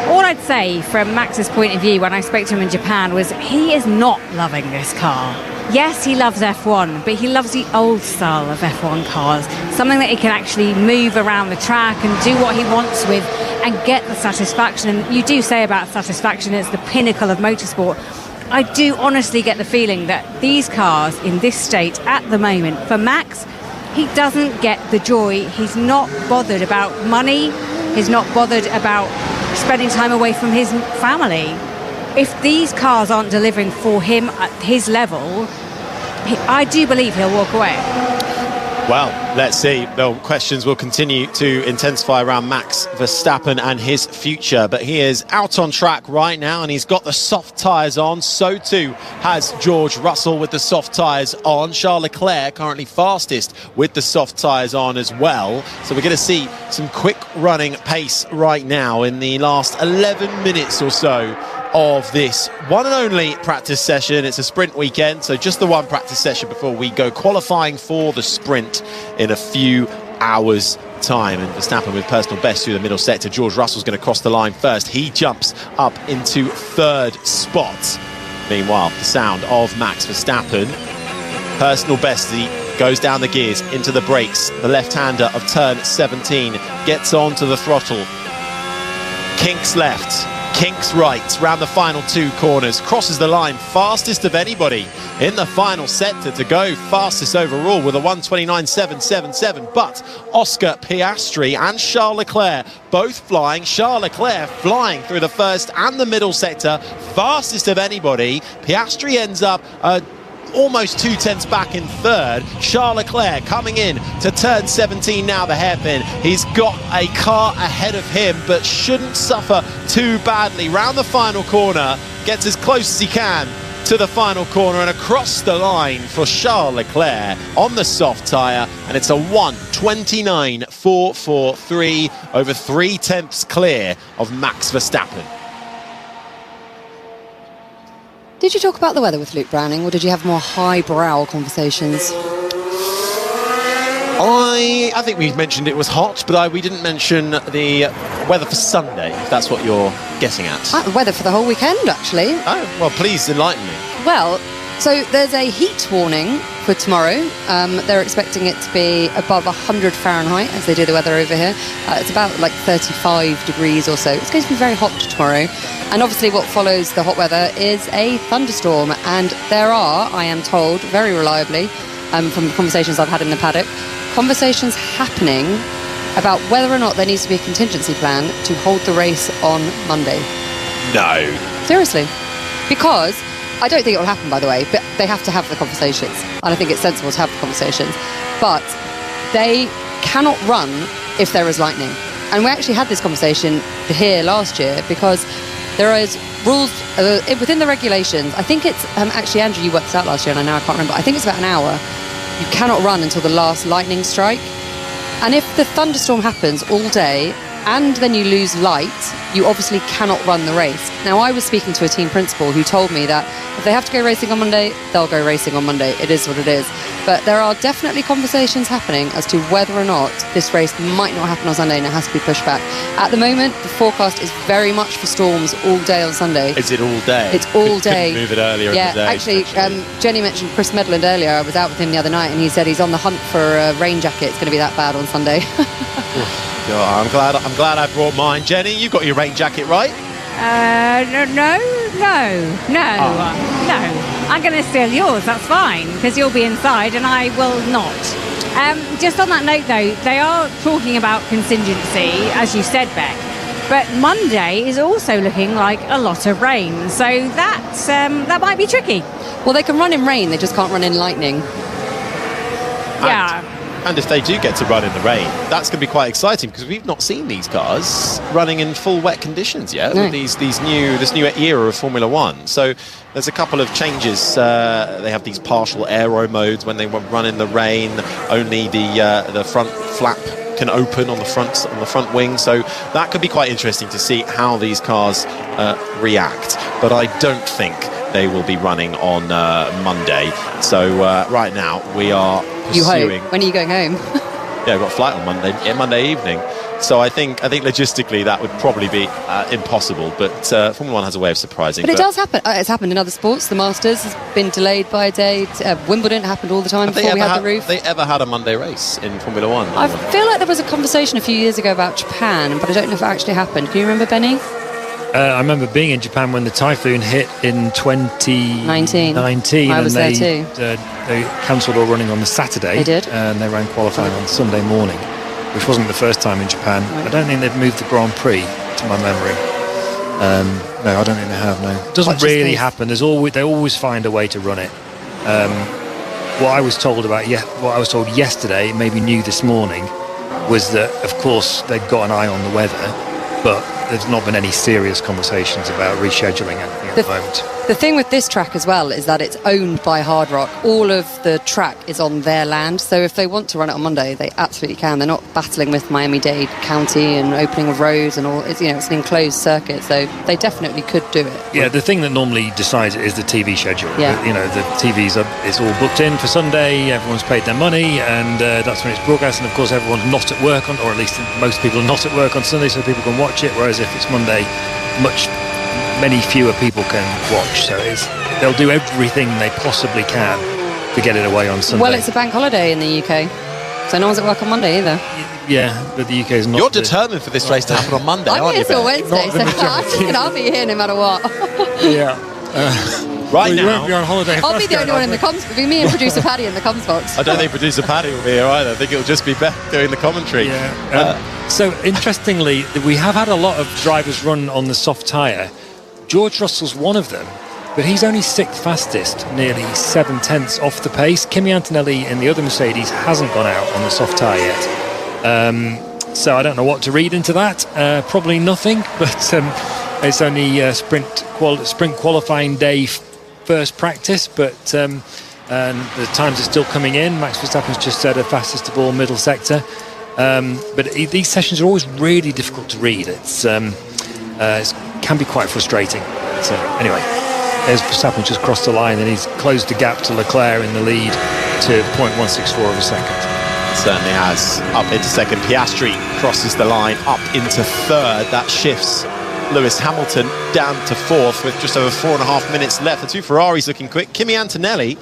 Speaker 5: All I'd say from Max's point of view when I spoke to him in Japan was he is not loving this car. Yes, he loves F1, but he loves the old style of F1 cars, something that he can actually move around the track and do what he wants with and get the satisfaction. And you do say about satisfaction, it's the pinnacle of motorsport. I do honestly get the feeling that these cars in this state at the moment, for Max, he doesn't get the joy. He's not bothered about money. He's not bothered about spending time away from his family. If these cars aren't delivering for him at his level, I do believe he'll walk away.
Speaker 2: Well, let's see. The questions will continue to intensify around Max Verstappen and his future, but he is out on track right now and he's got the soft tyres on. So too has George Russell with the soft tyres on. Charles Leclerc currently fastest with the soft tyres on as well. So we're going to see some quick running pace right now in the last 11 minutes or so of this one and only practice session. It's a sprint weekend, so just the one practice session before we go qualifying for the sprint in a few hours time. And Verstappen with personal best through the middle sector. George Russell's going to cross the line first. He jumps up into third spot. Meanwhile, the sound of Max Verstappen, personal best, he goes down the gears into the brakes. The left-hander of turn 17 gets onto the throttle, kinks left, kinks right, round the final two corners, crosses the line, fastest of anybody in the final sector to go, fastest overall with a 1:29.777. But Oscar Piastri and Charles Leclerc both flying. Charles Leclerc flying through the first and the middle sector, fastest of anybody. Piastri ends up almost 2/10 back in third. Charles Leclerc coming in to turn 17 now, the hairpin. He's got a car ahead of him, but shouldn't suffer too badly. Round the final corner, gets as close as he can to the final corner and across the line for Charles Leclerc on the soft tyre, and it's a 1:29.443, over 3/10 clear of Max Verstappen.
Speaker 8: Did you talk about the weather with Luke Browning, or did you have more highbrow conversations?
Speaker 2: I think we mentioned it was hot, but we didn't mention the weather for Sunday, if that's what you're getting at.
Speaker 8: The weather for the whole weekend, actually.
Speaker 2: Oh, well, please enlighten me.
Speaker 8: Well, so there's a heat warning for tomorrow. They're expecting it to be above 100 Fahrenheit, as they do the weather over here. It's about like 35 degrees or so. It's going to be very hot tomorrow. And obviously what follows the hot weather is a thunderstorm. And there are, I am told, very reliably, from the conversations I've had in the paddock, conversations happening about whether or not there needs to be a contingency plan to hold the race on Monday.
Speaker 2: No.
Speaker 8: Seriously. Because I don't think it will happen, by the way, but they have to have the conversations. And I think it's sensible to have the conversations. But they cannot run if there is lightning. And we actually had this conversation here last year because there is rules within the regulations. I think it's, actually, Andrew, you worked this out last year, and I can't remember. I think it's about an hour. You cannot run until the last lightning strike. And if the thunderstorm happens all day and then you lose light, you obviously cannot run the race. Now, I was speaking to a team principal who told me that if they have to go racing on Monday, they'll go racing on Monday. It is what it is. But there are definitely conversations happening as to whether or not this race might not happen on Sunday and it has to be pushed back. At the moment, the forecast is very much for storms all day on Sunday.
Speaker 2: Is it all day?
Speaker 8: It's all day.
Speaker 2: Couldn't move it earlier in the day.
Speaker 8: Actually, Jenny mentioned Chris Medland earlier. I was out with him the other night and he said he's on the hunt for a rain jacket. It's going to be that bad on Sunday.
Speaker 2: I'm glad I brought mine. Jenny, you got your rain jacket, right?
Speaker 5: No. I'm going to steal yours, that's fine, because you'll be inside and I will not. Just on that note, though, they are talking about contingency, as you said, Beck. But Monday is also looking like a lot of rain, so that might be tricky.
Speaker 8: Well, they can run in rain, they just can't run in lightning.
Speaker 5: Yeah.
Speaker 2: And if they do get to run in the rain, that's going to be quite exciting because we've not seen these cars running in full wet conditions yet with this new era of Formula One. So there's a couple of changes. They have these partial aero modes when they run in the rain. Only the front flap can open on the front wing. So that could be quite interesting to see how these cars react. But I don't think they will be running on Monday. So right now we are pursuing.
Speaker 8: When are you going home?
Speaker 2: Yeah, I've got a flight on Monday evening. So I think logistically that would probably be impossible. But Formula One has a way of surprising.
Speaker 8: But it does happen. It's happened in other sports. The Masters has been delayed by a day. Wimbledon happened all the time before we had the roof.
Speaker 2: Have they ever had a Monday race in Formula One?
Speaker 8: I feel like there was a conversation a few years ago about Japan, but I don't know if it actually happened. Can you remember, Benny?
Speaker 4: I remember being in Japan when the typhoon hit in 2019.
Speaker 8: I was there too.
Speaker 4: They cancelled all running on the Saturday.
Speaker 8: They did.
Speaker 4: And they ran qualifying on Sunday morning, which wasn't the first time in Japan. Right. I don't think they've moved the Grand Prix, to my memory. No, I don't think they have, no. It doesn't really happen. They always find a way to run it. What I was told yesterday, maybe new this morning, was that, of course, they've got an eye on the weather, but there's not been any serious conversations about rescheduling anything at the moment.
Speaker 8: The thing with this track as well is that it's owned by Hard Rock. All of the track is on their land, so if they want to run it on Monday, they absolutely can. They're not battling with Miami-Dade County and opening of roads and all. It's an enclosed circuit, so they definitely could do it.
Speaker 4: Yeah, the thing that normally decides it is the TV schedule.
Speaker 8: Yeah.
Speaker 4: The TV's it's all booked in for Sunday. Everyone's paid their money, and that's when it's broadcast. And of course, everyone's not at work or at least most people are not at work on Sunday, so people can watch it. Whereas if it's Monday, many fewer people can watch, so they'll do everything they possibly can to get it away on Sunday.
Speaker 8: Well, it's a bank holiday in the UK, so no one's at work on Monday either.
Speaker 4: Yeah, but the UK is not.
Speaker 2: You're determined for this race to happen on Monday, aren't you?
Speaker 8: I'm here till Wednesday, so I'll be here no matter what.
Speaker 4: Yeah.
Speaker 2: Right
Speaker 4: now,
Speaker 2: now,
Speaker 4: you won't be on holiday.
Speaker 8: I'll be the only one in the comms. It'll be me and producer Paddy in the comms box.
Speaker 2: I don't think producer Paddy will be here either. I think it'll just be Beth doing the commentary.
Speaker 4: Yeah. So interestingly, we have had a lot of drivers run on the soft tyre. George Russell's one of them, but he's only 6th fastest, nearly 7/10 off the pace. Kimi Antonelli in the other Mercedes hasn't gone out on the soft tyre yet. So I don't know what to read into that. Probably nothing, but it's only sprint qualifying day first practice, but and the times are still coming in. Max Verstappen's just said a fastest of all middle sector. But these sessions are always really difficult to read. It can be quite frustrating. So anyway, there's Verstappen just crossed the line and he's closed the gap to Leclerc in the lead to 0.164 of a second.
Speaker 2: Certainly has. Up into second. Piastri crosses the line up into third. That shifts Lewis Hamilton down to fourth with just over 4.5 minutes left. The two Ferraris looking quick. Kimi Antonelli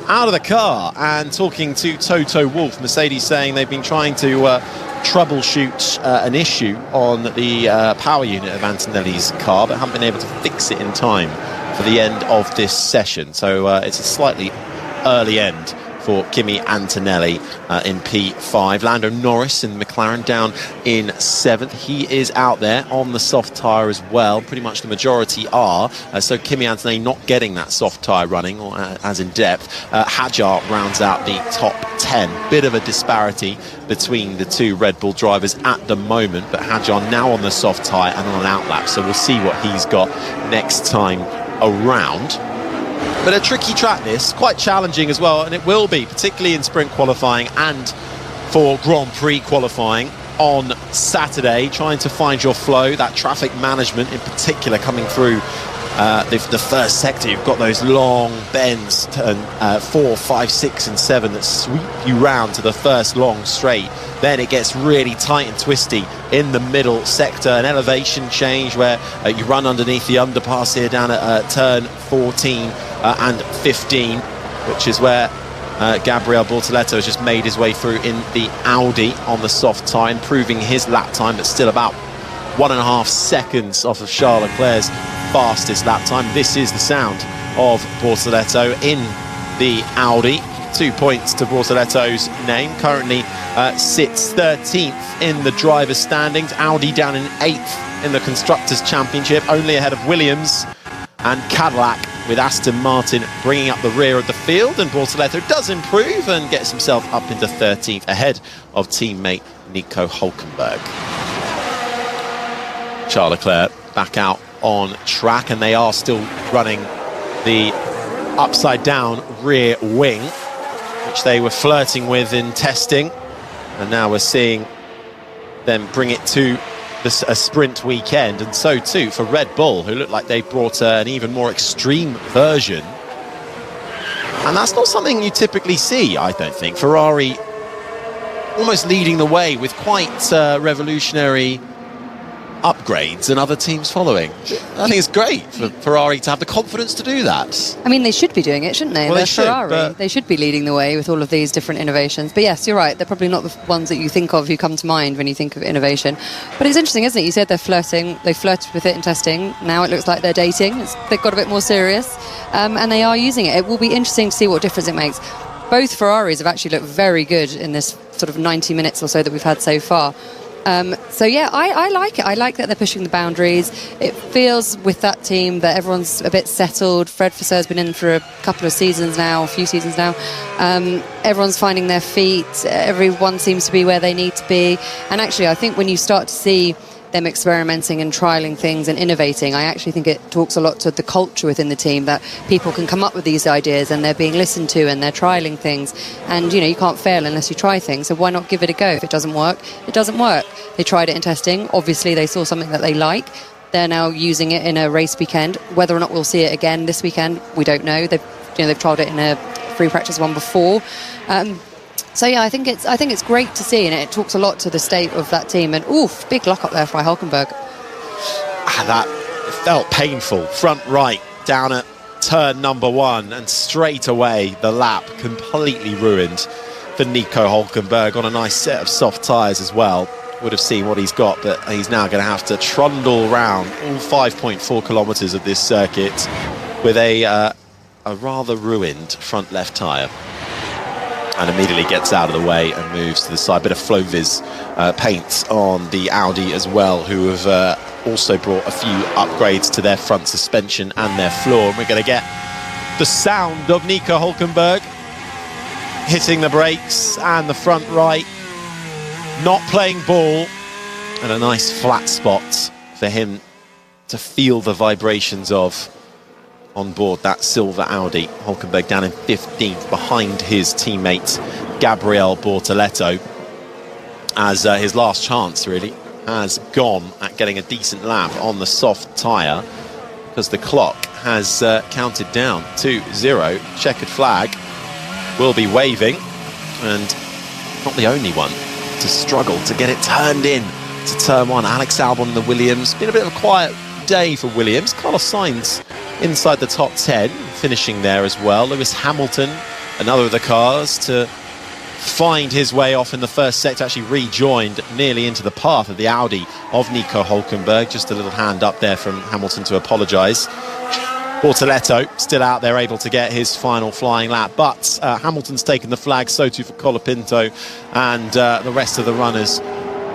Speaker 2: out of the car and talking to Toto Wolff. Mercedes saying they've been trying to troubleshoot an issue on the power unit of Antonelli's car, but haven't been able to fix it in time for the end of this session. So it's a slightly early end for Kimi Antonelli in P5. Lando Norris in McLaren down in 7th. He is out there on the soft tyre as well. Pretty much the majority are. So Kimi Antonelli not getting that soft tyre running or as in depth. Hadjar rounds out the top 10. Bit of a disparity between the two Red Bull drivers at the moment, but Hadjar now on the soft tyre and on an outlap. So we'll see what he's got next time around. But a tricky track this, quite challenging as well, and it will be, particularly in sprint qualifying and for Grand Prix qualifying on Saturday, trying to find your flow, that traffic management in particular coming through the first sector. You've got those long bends, turn 4, 5, 6 and 7 that sweep you round to the first long straight. Then it gets really tight and twisty in the middle sector. An elevation change where you run underneath the underpass here down at turn 14 and 15, which is where Gabriel Bortoleto has just made his way through in the Audi on the soft tyre, improving his lap time, but still about 1.5 seconds off of Charles Leclerc's fastest lap time. This is the sound of Bortoleto in the Audi. 2 points to Bortoleto's name. Currently sits 13th in the driver's standings. Audi down in 8th in the Constructors' Championship, only ahead of Williams and Cadillac with Aston Martin bringing up the rear of the field, and Bortoleto does improve and gets himself up into 13th ahead of teammate Nico Hülkenberg. Charles Leclerc back out on track, and they are still running the upside down rear wing, which they were flirting with in testing, and now we're seeing them bring it to a sprint weekend, and so too for Red Bull, who look like they brought an even more extreme version, and that's not something you typically see. I don't think Ferrari almost leading the way with quite revolutionary upgrades and other teams following. I think it's great for Ferrari to have the confidence to do that.
Speaker 8: I mean, they should be doing it, shouldn't they?
Speaker 2: Well,
Speaker 8: They're
Speaker 2: they should,
Speaker 8: Ferrari. They should be leading the way with all of these different innovations. But yes, you're right. They're probably not the ones that you think of, who come to mind when you think of innovation. But it's interesting, isn't it? You said they're flirting. They flirted with it in testing. Now it looks like they're dating. They've got a bit more serious, and they are using it. It will be interesting to see what difference it makes. Both Ferraris have actually looked very good in this sort of 90 minutes or so that we've had so far. So yeah, I like it. I like that they're pushing the boundaries. It feels with that team that everyone's a bit settled. Fred Vasseur been in for a few seasons now. Everyone's finding their feet. Everyone seems to be where they need to be. And actually, I think when you start to see them experimenting and trialling things and innovating, I actually think it talks a lot to the culture within the team, that people can come up with these ideas and they're being listened to and they're trialling things, and you can't fail unless you try things, so why not give it a go? If it doesn't work, it doesn't work. They tried it in testing, obviously they saw something that they like, they're now using it in a race weekend. Whether or not we'll see it again this weekend, we don't know. They've tried it in a free practice one before. So yeah, I think it's great to see, and it talks a lot to the state of that team. And oof, big lock up there for Hülkenberg.
Speaker 2: That felt painful. Front right down at turn number 1, and straight away the lap completely ruined for Nico Hülkenberg on a nice set of soft tyres as well. Would have seen what he's got, but he's now going to have to trundle round all 5.4 kilometres of this circuit with a rather ruined front left tyre. And immediately gets out of the way and moves to the side. Bit of Flovis paint on the Audi as well, who have also brought a few upgrades to their front suspension and their floor. And we're going to get the sound of Nico Hülkenberg hitting the brakes and the front right, not playing ball, and a nice flat spot for him to feel the vibrations of on board that silver Audi. Hülkenberg down in 15th behind his teammate Gabriel Bortoleto, as his last chance really has gone at getting a decent lap on the soft tyre, because the clock has counted down to 0. Checkered flag will be waving, and not the only one to struggle to get it turned in to turn 1. Alex Albon and the Williams. Been a bit of a quiet day for Williams. Carlos Sainz inside the top 10, finishing there as well. Lewis Hamilton, another of the cars to find his way off in the first sector, actually rejoined nearly into the path of the Audi of Nico Hülkenberg. Just a little hand up there from Hamilton to apologise. Bortoleto still out there, able to get his final flying lap, but Hamilton's taken the flag, so too for Colapinto, and the rest of the runners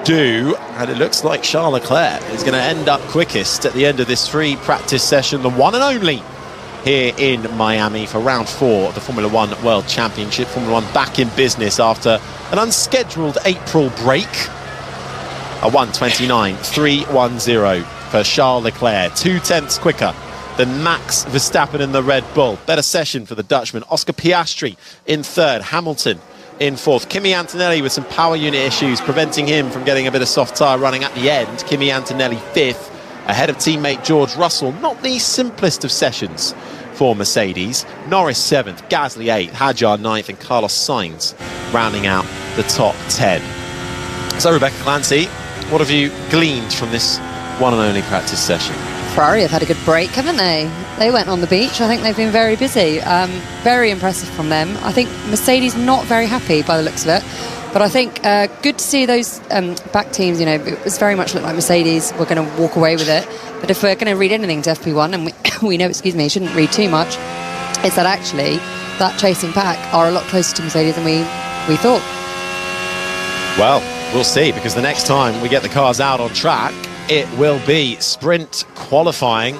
Speaker 2: do, and it looks like Charles Leclerc is going to end up quickest at the end of this free practice session, the one and only here in Miami for round 4 of the Formula 1 World Championship. Formula 1 back in business after an unscheduled April break. A 1:29.310 for Charles Leclerc, 0.2 quicker than Max Verstappen in the Red Bull. Better session for the Dutchman. Oscar Piastri in 3rd, Hamilton in 4th. Kimi Antonelli with some power unit issues preventing him from getting a bit of soft tyre running at the end. Kimi Antonelli 5th, ahead of teammate George Russell. Not the simplest of sessions for Mercedes. Norris 7th, Gasly 8th, Hadjar 9th, and Carlos Sainz rounding out the top 10. So Rebecca Clancy, what have you gleaned from this one and only practice session?
Speaker 8: Ferrari have had a good break, haven't they? They went on the beach. I think they've been very busy. Very impressive from them. I think Mercedes not very happy by the looks of it. But I think good to see those back teams. It was very much looked like Mercedes were going to walk away with it. But if we're going to read anything to FP1, and we know, shouldn't read too much, it's that actually that chasing pack are a lot closer to Mercedes than we thought.
Speaker 2: Well, we'll see, because the next time we get the cars out on track, it will be sprint qualifying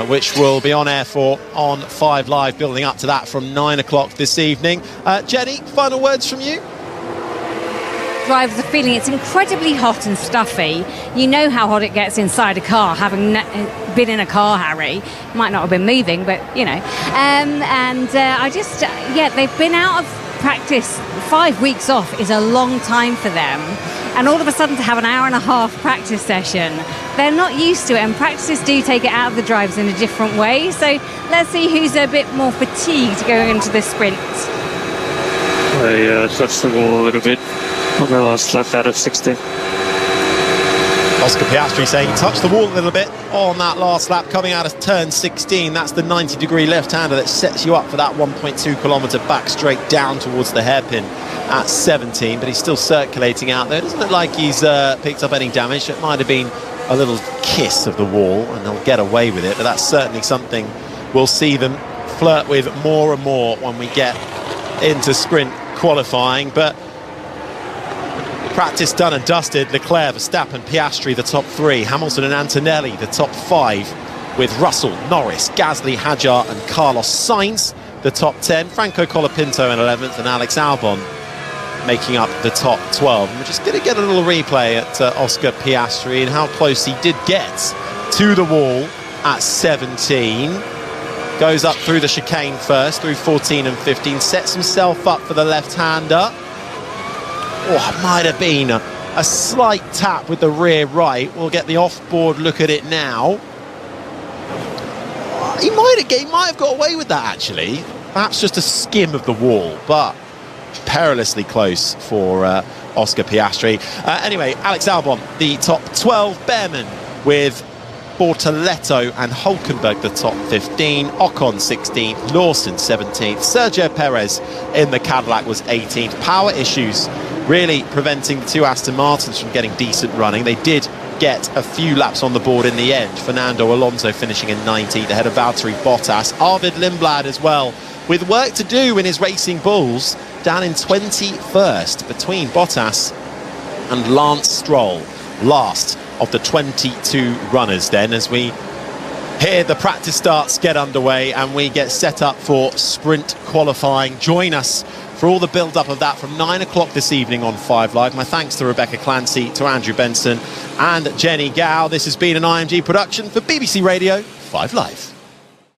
Speaker 2: which will be on air for on 5 Live, building up to that from 9 o'clock this evening. Jenny, final words from you?
Speaker 5: Drivers are feeling it's incredibly hot and stuffy. You know how hot it gets inside a car, having been in a car, Harry. Might not have been moving, but you know. They've been out of practice. 5 weeks off is a long time for them. And all of a sudden to have an hour and a half practice session, they're not used to it, and practices do take it out of the drivers in a different way. So let's see who's a bit more fatigued going into the sprint.
Speaker 6: I touched the wall a little bit on the last lap out of 60.
Speaker 2: Oscar Piastri saying he touched the wall a little bit on that last lap coming out of turn 16. That's the 90-degree left-hander that sets you up for that 1.2 kilometre back straight down towards the hairpin at 17, but he's still circulating out there. It doesn't look like he's picked up any damage. It might have been a little kiss of the wall and they'll get away with it, but that's certainly something we'll see them flirt with more and more when we get into sprint qualifying. But practice done and dusted. Leclerc, Verstappen, Piastri, the top 3. Hamilton and Antonelli, the top 5, with Russell, Norris, Gasly, Hadjar and Carlos Sainz, the top 10. Franco Colapinto in 11th and Alex Albon making up the top 12. And we're just going to get a little replay at Oscar Piastri and how close he did get to the wall at 17. Goes up through the chicane first, through 14 and 15, sets himself up for the left-hander. Oh, it might have been a slight tap with the rear right. We'll get the off-board look at it now. He might have got away with that, actually. Perhaps just a skim of the wall, but perilously close for Oscar Piastri. Anyway, Alex Albon, the top 12. Behrman with Bortoletto and Hulkenberg, the top 15. Ocon 16th, Lawson 17th. Sergio Perez in the Cadillac was 18th. Power issues really preventing the 2 Aston Martins from getting decent running. They did get a few laps on the board in the end. Fernando Alonso finishing in 19th ahead of Valtteri Bottas. Arvid Lindblad as well, with work to do in his Racing Bulls, down in 21st between Bottas and Lance Stroll. Last of the 22 runners then, as we hear the practice starts get underway and we get set up for sprint qualifying. Join us for all the build-up of that from 9 o'clock this evening on 5 Live. My thanks to Rebecca Clancy, to Andrew Benson and Jenny Gow. This has been an IMG production for BBC Radio 5 Live.